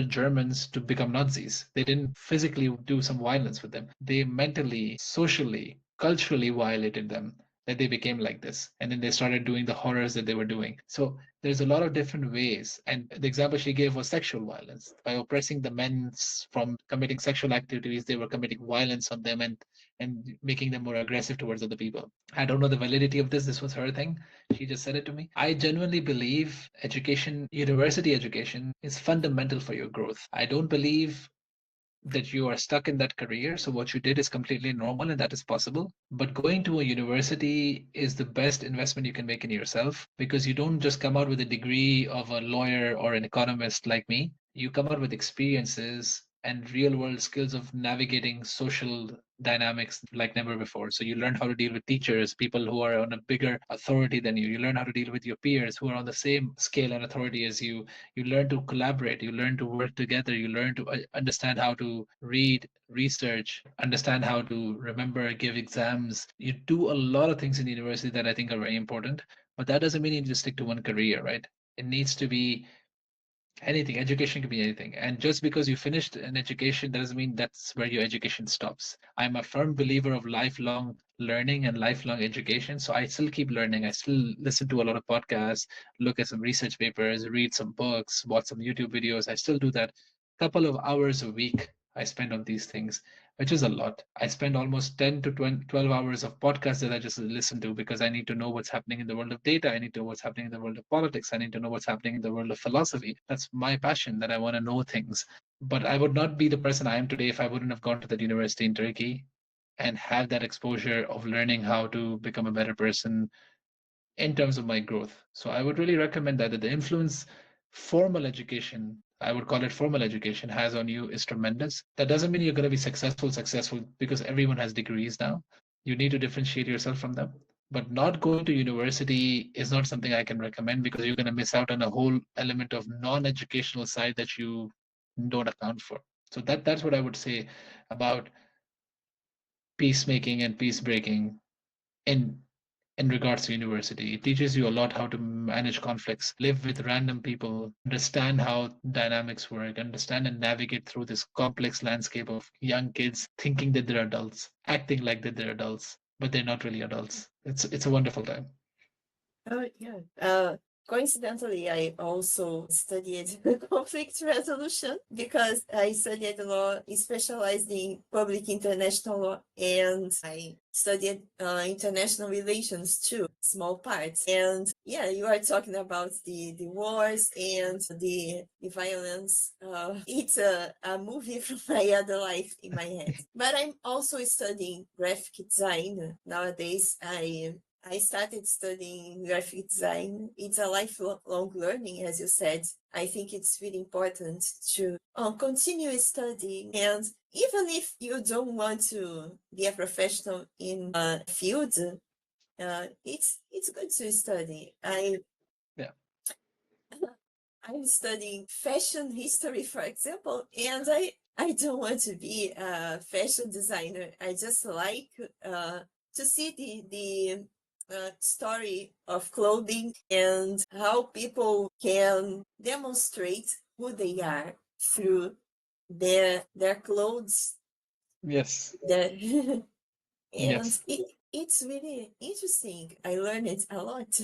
Germans to become Nazis. They didn't physically do some violence with them. They mentally, socially, culturally violated them, that they became like this. And then they started doing the horrors that they were doing. So there's a lot of different ways. And the example she gave was sexual violence. By oppressing the men from committing sexual activities, they were committing violence on them and making them more aggressive towards other people. I don't know the validity of this. This was her thing. She just said it to me. I genuinely believe education, university education, is fundamental for your growth. I don't believe that you are stuck in that career. So what you did is completely normal and that is possible. But going to a university is the best investment you can make in yourself, because you don't just come out with a degree of a lawyer or an economist like me. You come out with experiences and real world skills of navigating social dynamics like never before. So you learn how to deal with teachers, people who are on a bigger authority than you. You learn how to deal with your peers who are on the same scale and authority as you. You learn to collaborate, you learn to work together, you learn to understand how to read, research, understand how to remember, give exams. You do a lot of things in university that I think are very important, but that doesn't mean you need to stick to one career, right? It needs to be Anything. Education could be anything. And just because you finished an education doesn't mean that's where your education stops. I'm a firm believer of lifelong learning and lifelong education. So I still keep learning. I still listen to a lot of podcasts, look at some research papers, read some books, watch some YouTube videos. I still do that. Couple of hours a week I spend on these things, which is a lot. I spend almost 10 to 20, 12 hours of podcasts that I just listen to because I need to know what's happening in the world of data. I need to know what's happening in the world of politics. I need to know what's happening in the world of philosophy. That's my passion, that I want to know things. But I would not be the person I am today if I wouldn't have gone to that university in Turkey and have that exposure of learning how to become a better person in terms of my growth. So I would really recommend that the influence formal education, I would call it formal education, has on you is tremendous. That doesn't mean you're going to be successful because everyone has degrees now. You need to differentiate yourself from them. But not going to university is not something I can recommend because you're going to miss out on a whole element of non-educational side that you don't account for. So that's what I would say about peacemaking and peace breaking in regards to university. It teaches you a lot how to manage conflicts, live with random people, understand how dynamics work, understand and navigate through this complex landscape of young kids thinking that they're adults, acting like that they're adults, but they're not really adults. It's a wonderful time. Oh, yeah. Coincidentally, I also studied conflict resolution because I studied law, specialized in public international law, and I studied international relations too, small parts. And yeah, you are talking about the wars and the violence. It's a movie from my other life in my head. But I'm also studying graphic design nowadays. I started studying graphic design. It's a lifelong learning, as you said. I think it's really important to continue studying. And even if you don't want to be a professional in a field, it's good to study. Yeah. I'm studying fashion history, for example, and I don't want to be a fashion designer. I just like to see the story of clothing and how people can demonstrate who they are through their clothes. Yes. Their and Yes. it's really interesting. I learned it a lot.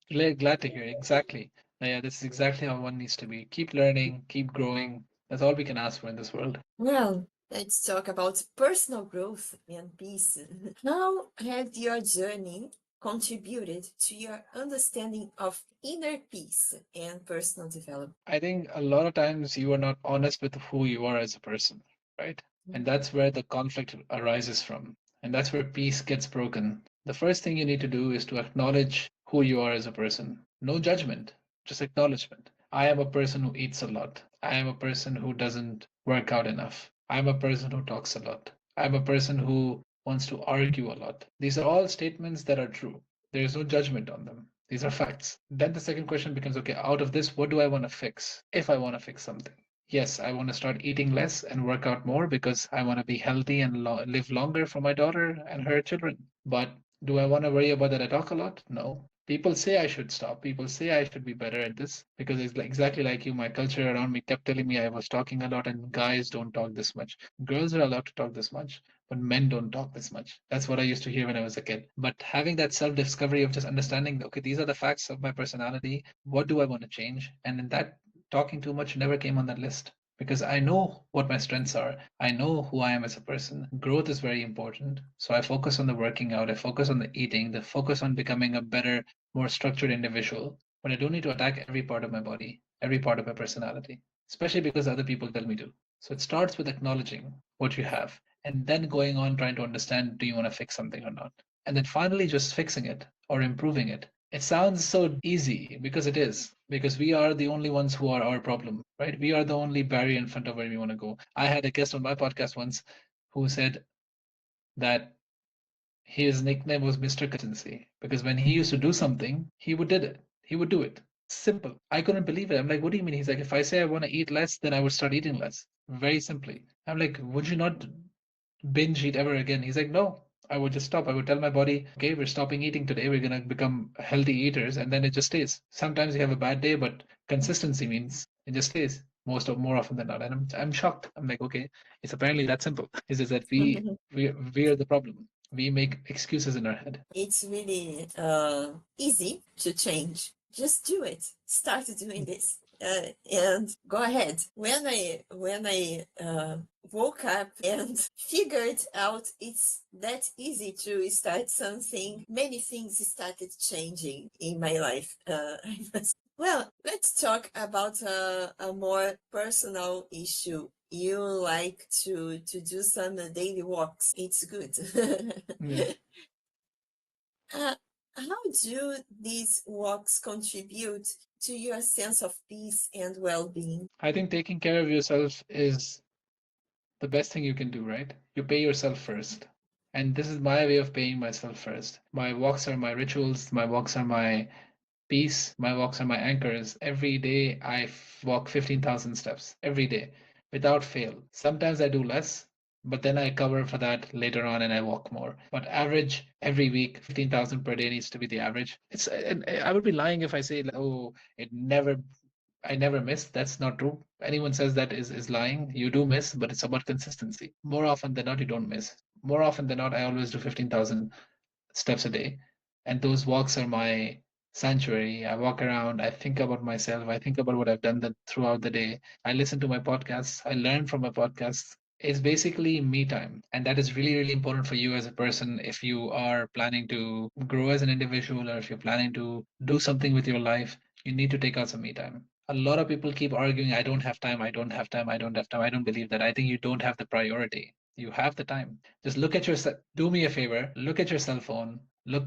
Glad to hear. Exactly. Yeah, this is exactly how one needs to be. Keep learning, keep growing. That's all we can ask for in this world. Well, let's talk about personal growth and peace. How has your journey contributed to your understanding of inner peace and personal development? I think a lot of times you are not honest with who you are as a person, right? And that's where the conflict arises from. And that's where peace gets broken. The first thing you need to do is to acknowledge who you are as a person. No judgment, just acknowledgement. I am a person who eats a lot. I am a person who doesn't work out enough. I'm a person who talks a lot. I'm a person who wants to argue a lot. These are all statements that are true. There is no judgment on them. These are facts. Then the second question becomes, okay, out of this, what do I want to fix? If I want to fix something. Yes, I want to start eating less and work out more because I want to be healthy and live longer for my daughter and her children. But do I want to worry about that I talk a lot? No. People say I should stop. People say I should be better at this because it's exactly like you. My culture around me kept telling me I was talking a lot, and guys don't talk this much. Girls are allowed to talk this much, but men don't talk this much. That's what I used to hear when I was a kid. But having that self discovery of just understanding, okay, these are the facts of my personality. What do I want to change? And in that, talking too much never came on that list because I know what my strengths are. I know who I am as a person. Growth is very important. So I focus on the working out, I focus on the eating, the focus on becoming a better, more structured individual. But I don't need to attack every part of my body, every part of my personality, especially because other people tell me to. So it starts with acknowledging what you have and then going on trying to understand, do you want to fix something or not? And then finally just fixing it or improving it. It sounds so easy because it is, because we are the only ones who are our problem, right? We are the only barrier in front of where we want to go. I had a guest on my podcast once who said that his nickname was Mr. Consistency because when he used to do something, he would did it. He would do it. Simple. I couldn't believe it. I'm like, what do you mean? He's like, if I say I want to eat less, then I would start eating less. Very simply. I'm like, would you not binge eat ever again? He's like, no, I would just stop. I would tell my body, okay, we're stopping eating today. We're going to become healthy eaters. And then it just stays. Sometimes you have a bad day, but consistency means it just stays more often than not. And I'm shocked. I'm like, okay, it's apparently that simple. Is it that we are the problem? We make excuses in our head. It's really easy to change. Just do it. Start doing this. And go ahead. When I woke up and figured out it's that easy to start something, many things started changing in my life. Well, let's talk about a more personal issue. You like to do some daily walks. It's good. Yeah. Uh, how do these walks contribute to your sense of peace and well-being? I think taking care of yourself is the best thing you can do, right? You pay yourself first. And this is my way of paying myself first. My walks are my rituals, my walks are my peace, my walks are my anchors. Every day walk 15,000 steps every day without fail. Sometimes I do less, but then I cover for that later on and I walk more. But average every week, 15,000 per day needs to be the average. I would be lying if I say, oh, I never miss. That's not true. Anyone says that is lying. You do miss, but it's about consistency. More often than not, you don't miss. More often than not, I always do 15,000 steps a day. And those walks are my sanctuary. I walk around, I think about myself, I think about what I've done throughout the day. I listen to my podcasts, I learn from my podcasts. It's basically me time. And that is really, really important for you as a person if you are planning to grow as an individual or if you're planning to do something with your life, you need to take out some me time. A lot of people keep arguing, I don't have time, I don't have time, I don't have time. I don't believe that. I think you don't have the priority. You have the time. Just look at do me a favor, look at your cell phone,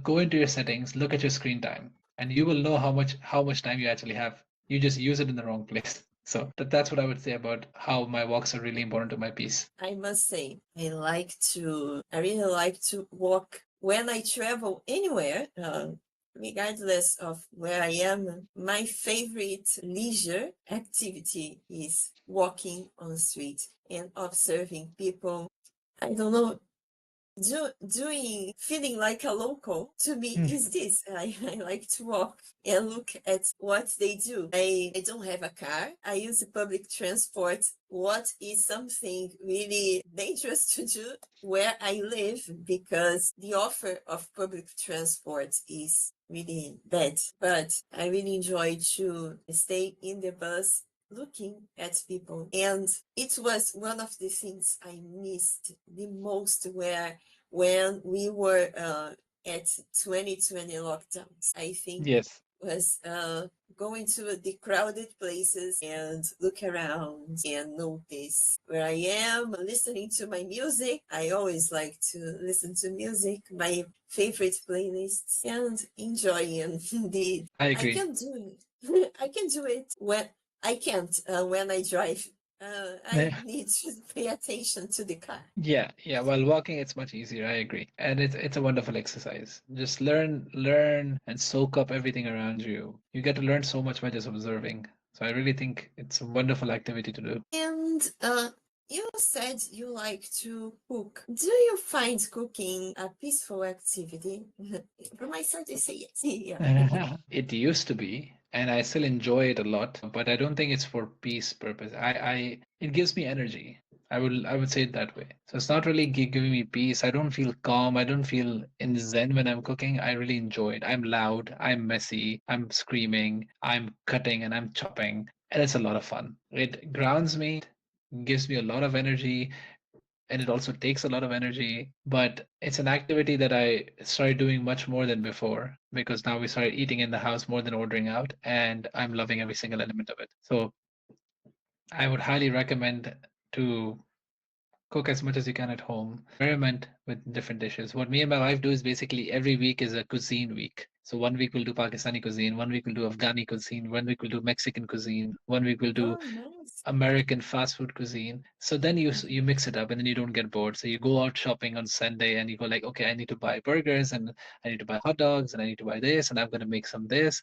go into your settings, look at your screen time, and you will know how much time you actually have. You just use it in the wrong place. So that's what I would say about how my walks are really important to my peace. I must say, I really like to walk when I travel anywhere, regardless of where I am. My favorite leisure activity is walking on the street and observing people. I don't know, feeling like a local to me is this. I like to walk and look at what they do. I don't have a car. I use public transport. What is something really dangerous to do where I live because the offer of public transport is really bad. But I really enjoy to stay in the bus looking at people. And it was one of the things I missed the most when we were at 2020 lockdowns. I think Yes. was going to the crowded places and look around and notice where I am, listening to my music. I always like to listen to music, my favorite playlists, and enjoying the. I I agree. can do it. I can do it when I can't when I drive. I Yeah. need to pay attention to the car. Yeah. While walking, it's much easier. I agree, and it's a wonderful exercise. Just learn, and soak up everything around you. You get to learn so much by just observing. So I really think it's a wonderful activity to do. And you said you like to cook. Do you find cooking a peaceful activity? From my side, I say yes. Yeah. It used to be, and I still enjoy it a lot, but I don't think it's for peace purpose. It gives me energy. I would say it that way. So it's not really giving me peace. I don't feel calm. I don't feel in zen when I'm cooking. I really enjoy it. I'm loud. I'm messy. I'm screaming. I'm cutting and I'm chopping, and it's a lot of fun. It grounds me, gives me a lot of energy, and it also takes a lot of energy, but it's an activity that I started doing much more than before because now we started eating in the house more than ordering out, and I'm loving every single element of it. So I would highly recommend to cook as much as you can at home. Experiment with different dishes. What me and my wife do is basically every week is a cuisine week. So one week we'll do Pakistani cuisine, one week we'll do Afghani cuisine, one week we'll do Mexican cuisine, one week we'll do Oh, nice. American fast food cuisine. So then you mix it up and then you don't get bored. So you go out shopping on Sunday and you go like, okay, I need to buy burgers and I need to buy hot dogs and I need to buy this and I'm going to make some this,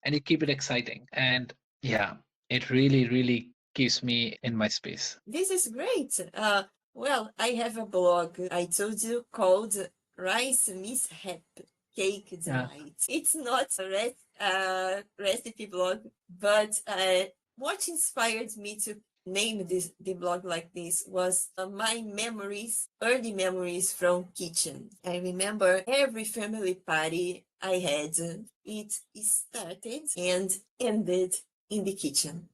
and you keep it exciting. And yeah, it really, really keeps me in my space. This is great. Well, I have a blog I told you called Rice Mishap Cake Yeah. Delight. It's not a recipe blog, but what inspired me to name the blog like this was my memories, early memories from kitchen. I remember every family party I had. It started and ended in the kitchen,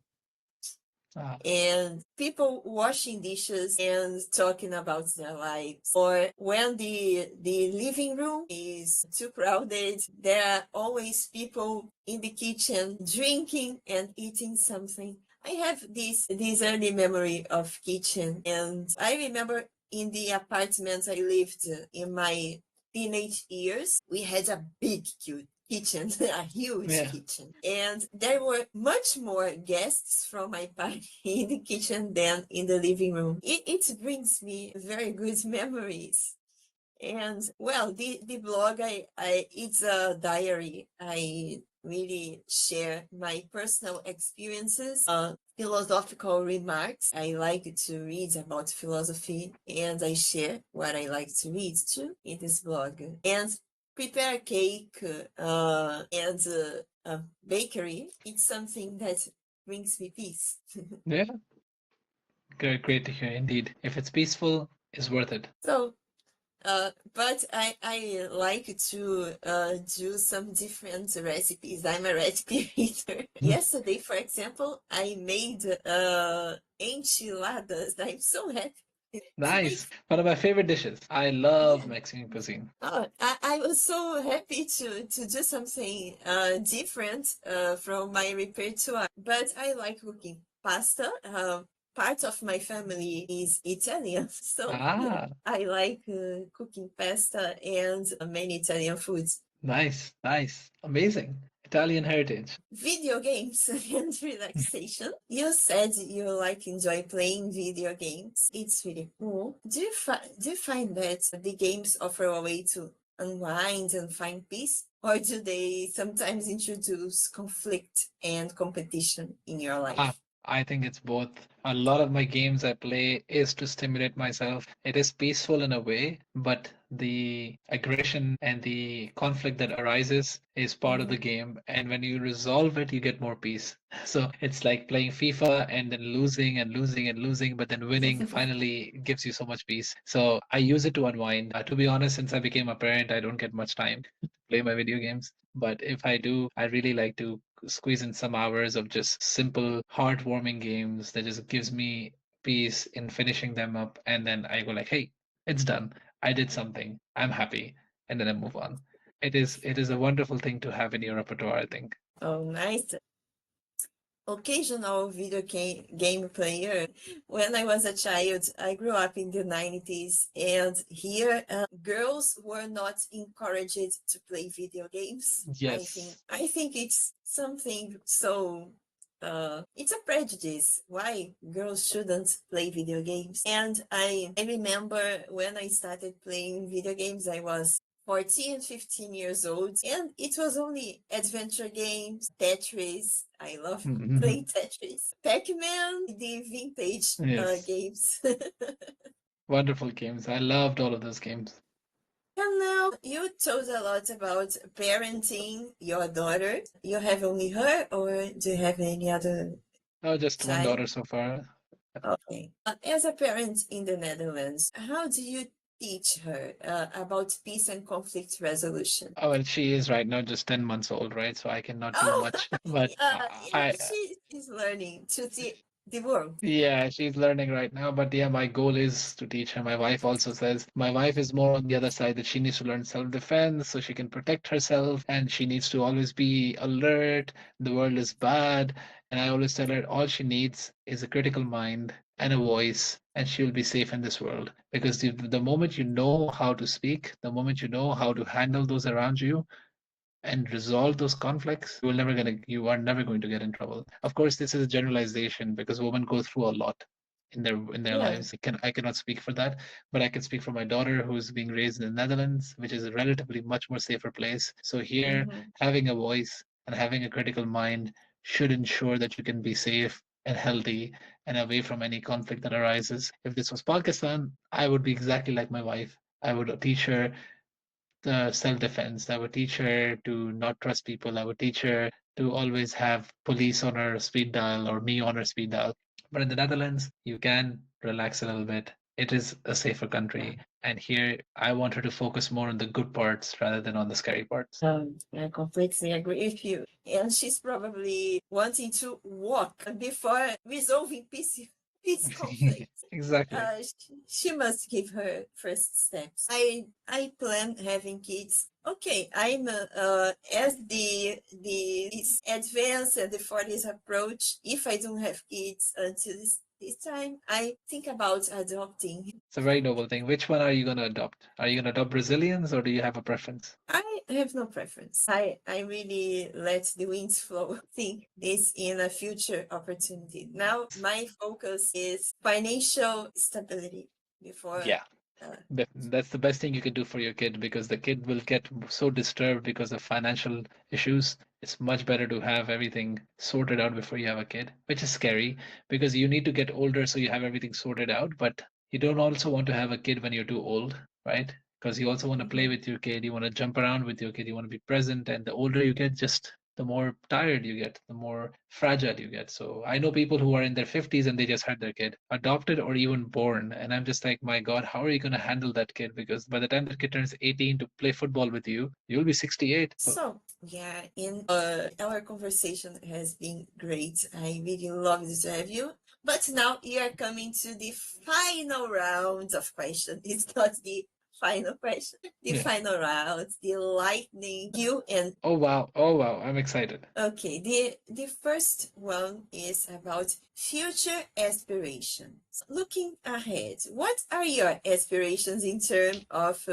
Ah, and people washing dishes and talking about their lives. Or when the living room is too crowded, there are always people in the kitchen drinking and eating something. I have this early memory of kitchen, and I remember in the apartment I lived in my teenage years, we had a big kitchen, a huge yeah. kitchen. And there were much more guests from my party in the kitchen than in the living room. It brings me very good memories. And well, the blog, it's a diary. I really share my personal experiences, philosophical remarks. I like to read about philosophy, and I share what I like to read too in this blog. And prepare cake and bakery. It's something that brings me peace. Yeah. Great to hear indeed. If it's peaceful, it's worth it. So but I like to do some different recipes. I'm a recipe reader. Yesterday, for example, I made enchiladas. I'm so happy to make. Nice. One of my favorite dishes. I love Yeah. Mexican cuisine. Oh, I was so happy to do something different from my repertoire. But I like cooking pasta. Part of my family is Italian, so Ah, I like cooking pasta and many Italian foods. nice. Amazing. Italian heritage. Video games and relaxation. You said you like enjoy playing video games. It's really cool. Do you find that the games offer a way to unwind and find peace? Or do they sometimes introduce conflict and competition in your Ah, life? I think it's both. A lot of my games I play is to stimulate myself. It is peaceful in a way, but the aggression and the conflict that arises is part of the Mhm. game. And when you resolve it, you get more peace. So it's like playing FIFA and then losing and losing and losing, but then winning finally gives you so much peace. So I use it to unwind. To be honest, since I became a parent, I don't get much time to play my video games. But if I do, I really like to squeeze in some hours of just simple, heartwarming games that just gives me peace in finishing them up. And then I go like, hey, it's done. I did something. I'm happy. And then I move on. It is a wonderful thing to have in your repertoire, I think. Oh, nice. Occasional video game player. When I was a child, I grew up in the 90s, and here girls were not encouraged to play video games. I think Yes. I think it's something so it's a prejudice why girls shouldn't play video games. And I remember when I started playing video games, I was 14, 15 years old, and it was only adventure games, Tetris. I love playing Tetris. Pac-Man, the vintage Yes. games. Wonderful games. I loved all of those games. And now you told a lot about parenting your daughter. You have only her, or do you have any other Oh, just one child? daughter so far. Okay. As a parent in the Netherlands, how do you teach her about peace and conflict resolution? Oh, well, she is right now just 10 months old, right? So I cannot do Oh, much. But yeah, I she's learning to see the world. yeah, she's learning right now, but yeah, my goal is to teach her. My wife also says my wife is more on the other side that she needs to learn self-defense so she can protect herself and she needs to always be alert. The world is bad. And I always tell her all she needs is a critical mind and a voice, and she'll be safe in this world. Because the moment you know how to speak, the moment you know how to handle those around you, and resolve those conflicts, you are never going to get in trouble. Of course, this is a generalization because women go through a lot in their Yeah. lives. I cannot speak for that, but I can speak for my daughter who's being raised in the Netherlands, which is a relatively much more safer place. So here, Mm-hmm. having a voice and having a critical mind should ensure that you can be safe and healthy and away from any conflict that arises. If this was Pakistan, I would be exactly like my wife. I would teach her self-defense. I would teach her to not trust people. I would teach her to always have police on her speed dial or me on her speed dial. But in the Netherlands, you can relax a little bit. It is a safer country. And here, I want her to focus more on the good parts rather than on the scary parts. I completely agree with you. And she's probably wanting to walk before resolving peace conflicts. Exactly. She must give her first steps. I plan having kids. Okay, I'm as the advance and the 40s approach. If I don't have kids until this time, I think about adopting. It's a very noble thing. Which one are you going to adopt? Are you going to adopt Brazilians or do you have a preference? I have no preference. I really let the winds flow. Think this in a future opportunity. Now my focus is financial stability before. Yeah. That's the best thing you can do for your kid because the kid will get so disturbed because of financial issues. It's much better to have everything sorted out before you have a kid, which is scary because you need to get older so you have everything sorted out. But you don't also want to have a kid when you're too old, right? Because you also want to play with your kid, you want to jump around with your kid, you want to be present. And the older you get, just the more tired you get, the more fragile you get. So I know people who are in their 50s and they just had their kid, adopted or even born. And I'm just like, my God, how are you going to handle that kid? Because by the time that kid turns 18 to play football with you, you'll be 68. So, yeah, in our conversation has been great. I really loved to have you. But now you are coming to the final round of questions. It's not the final question, the final round, the lightning, you and oh wow, I'm excited. Okay, the first one is about future aspirations. Looking ahead, what are your aspirations in terms of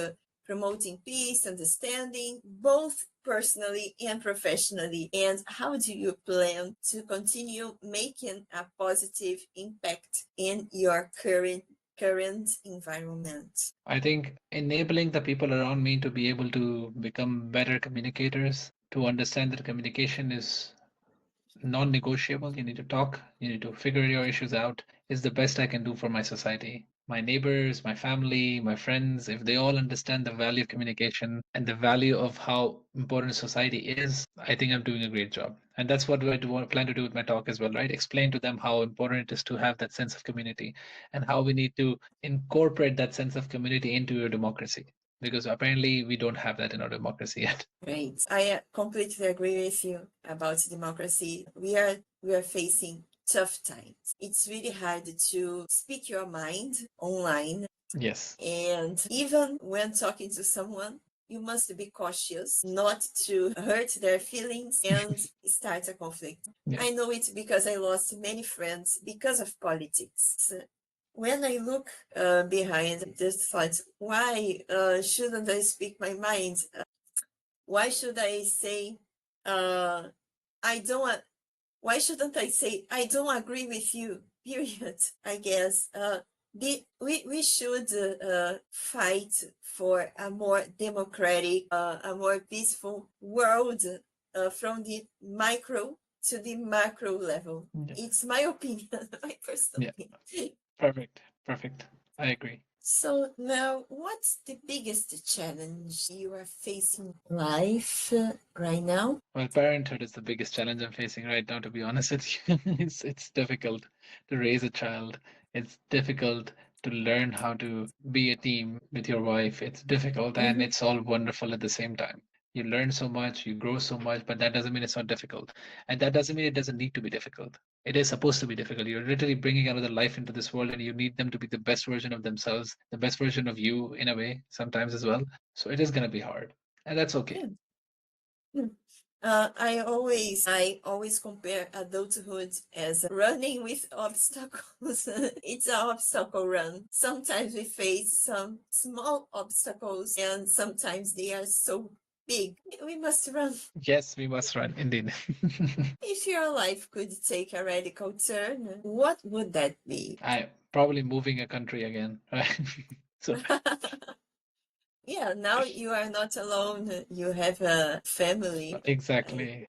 promoting peace, understanding, both personally and professionally? And how do you plan to continue making a positive impact in your current environment? I think enabling the people around me to be able to become better communicators, to understand that communication is non-negotiable. You need to talk, you need to figure your issues out, is the best I can do for my society. My neighbors, my family, my friends, if they all understand the value of communication and the value of how important society is, I think I'm doing a great job. And that's what I plan to do with my talk as well, right? Explain to them how important it is to have that sense of community and how we need to incorporate that sense of community into your democracy. Because apparently we don't have that in our democracy yet. Great. I completely agree with you about democracy. We are facing tough times. It's really hard to speak your mind online. Yes. And even when talking to someone, you must be cautious not to hurt their feelings and start a conflict. Yeah. I know it because I lost many friends because of politics. When I look behind this thought, why shouldn't I speak my mind? Why should I say, I don't, why shouldn't I say, I don't agree with you, period, I guess. We should fight for a more democratic, a more peaceful world from the micro to the macro level. Yeah. It's my opinion, my personal opinion. Perfect. I agree. So now, what's the biggest challenge you are facing in life right now? Well, parenthood is the biggest challenge I'm facing right now, to be honest with you. It's difficult to raise a child. It's difficult to learn how to be a team with your wife. It's difficult and it's all wonderful at the same time. You learn so much, you grow so much, but that doesn't mean it's not difficult. And that doesn't mean it doesn't need to be difficult. It is supposed to be difficult. You're literally bringing another life into this world and you need them to be the best version of themselves, the best version of you in a way, sometimes as well. So it is going to be hard. And that's okay. I always compare adulthood as running with obstacles. It's an obstacle run. Sometimes we face some small obstacles and sometimes they are so big. We must run. Yes, we must run, indeed. If your life could take a radical turn, what would that be? I probably moving a country again, right? So yeah, now you are not alone. You have a family. Exactly.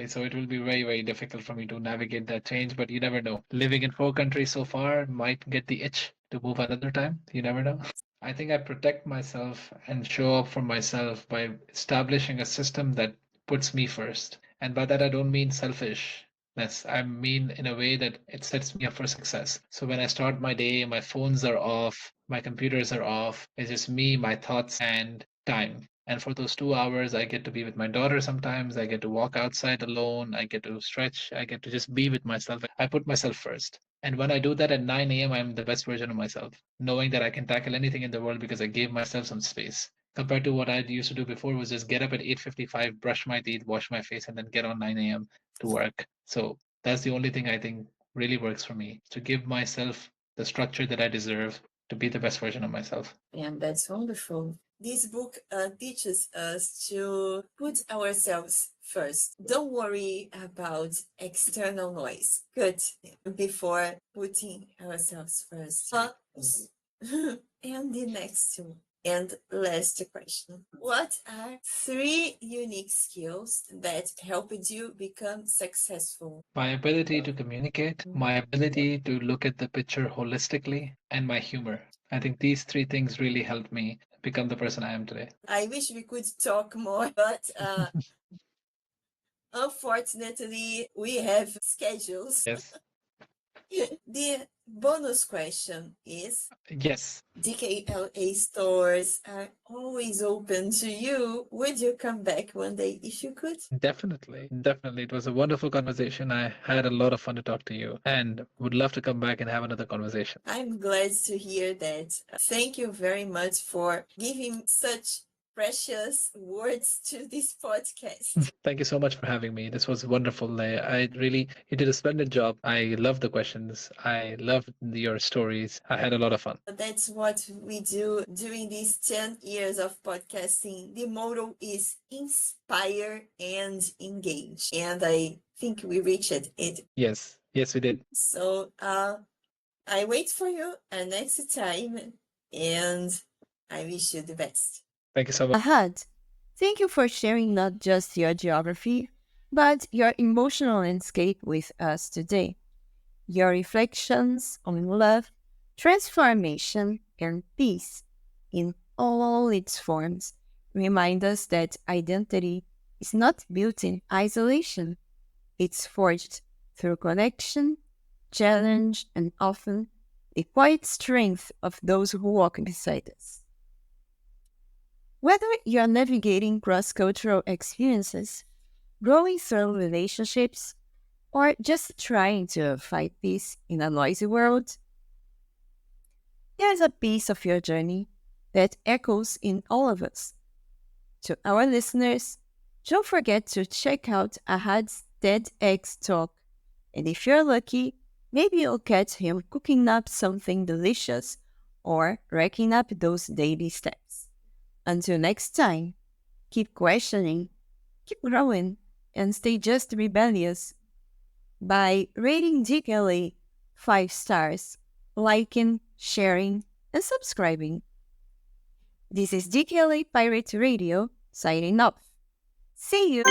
So it will be very, very difficult for me to navigate that change, but you never know. Living in 4 countries so far might get the itch to move another time. You never know. I think I protect myself and show up for myself by establishing a system that puts me first. And by that, I don't mean selfishness. I mean in a way that it sets me up for success. So when I start my day, my phones are off, my computers are off. It's just me, my thoughts, and time. And for those 2 hours, I get to be with my daughter sometimes. I get to walk outside alone. I get to stretch. I get to just be with myself. I put myself first. And when I do that at 9 a.m., I'm the best version of myself, knowing that I can tackle anything in the world because I gave myself some space. Compared to what I used to do before was just get up at 8:55, brush my teeth, wash my face, and then get on 9 a.m. to work. So that's the only thing I think really works for me, to give myself the structure that I deserve to be the best version of myself. And that's wonderful. This book teaches us to put ourselves first. Don't worry about external noise. Good. Before putting ourselves first. And the next two. And last question. What are 3 unique skills that helped you become successful? My ability to communicate, my ability to look at the picture holistically, and my humor. I think these 3 things really helped me become the person I am today. I wish we could talk more, but unfortunately, we have schedules. Yes. The bonus question is, Yes. DKLA stores are always open to you. Would you come back one day if you could? Definitely. Definitely. It was a wonderful conversation. I had a lot of fun to talk to you and would love to come back and have another conversation. I'm glad to hear that. Thank you very much for giving such precious words to this podcast. Thank you so much for having me. This was wonderful. You did a splendid job. I love the questions. I love your stories. I had a lot of fun. That's what we do during these 10 years of podcasting. The motto is inspire and engage. And I think we reached it. Yes. Yes, we did. So I wait for you next time, and I wish you the best. Thank you so much. Ahad, thank you for sharing not just your geography, but your emotional landscape with us today. Your reflections on love, transformation, and peace in all its forms remind us that identity is not built in isolation. It's forged through connection, challenge, and often the quiet strength of those who walk beside us. Whether you're navigating cross-cultural experiences, growing through relationships, or just trying to find peace in a noisy world, there's a piece of your journey that echoes in all of us. To our listeners, don't forget to check out Ahad's TEDx talk, and if you're lucky, maybe you'll catch him cooking up something delicious or racking up those daily steps. Until next time, keep questioning, keep growing, and stay just rebellious by rating DKLA 5 stars, liking, sharing, and subscribing. This is DKLA Pirate Radio signing off. See you!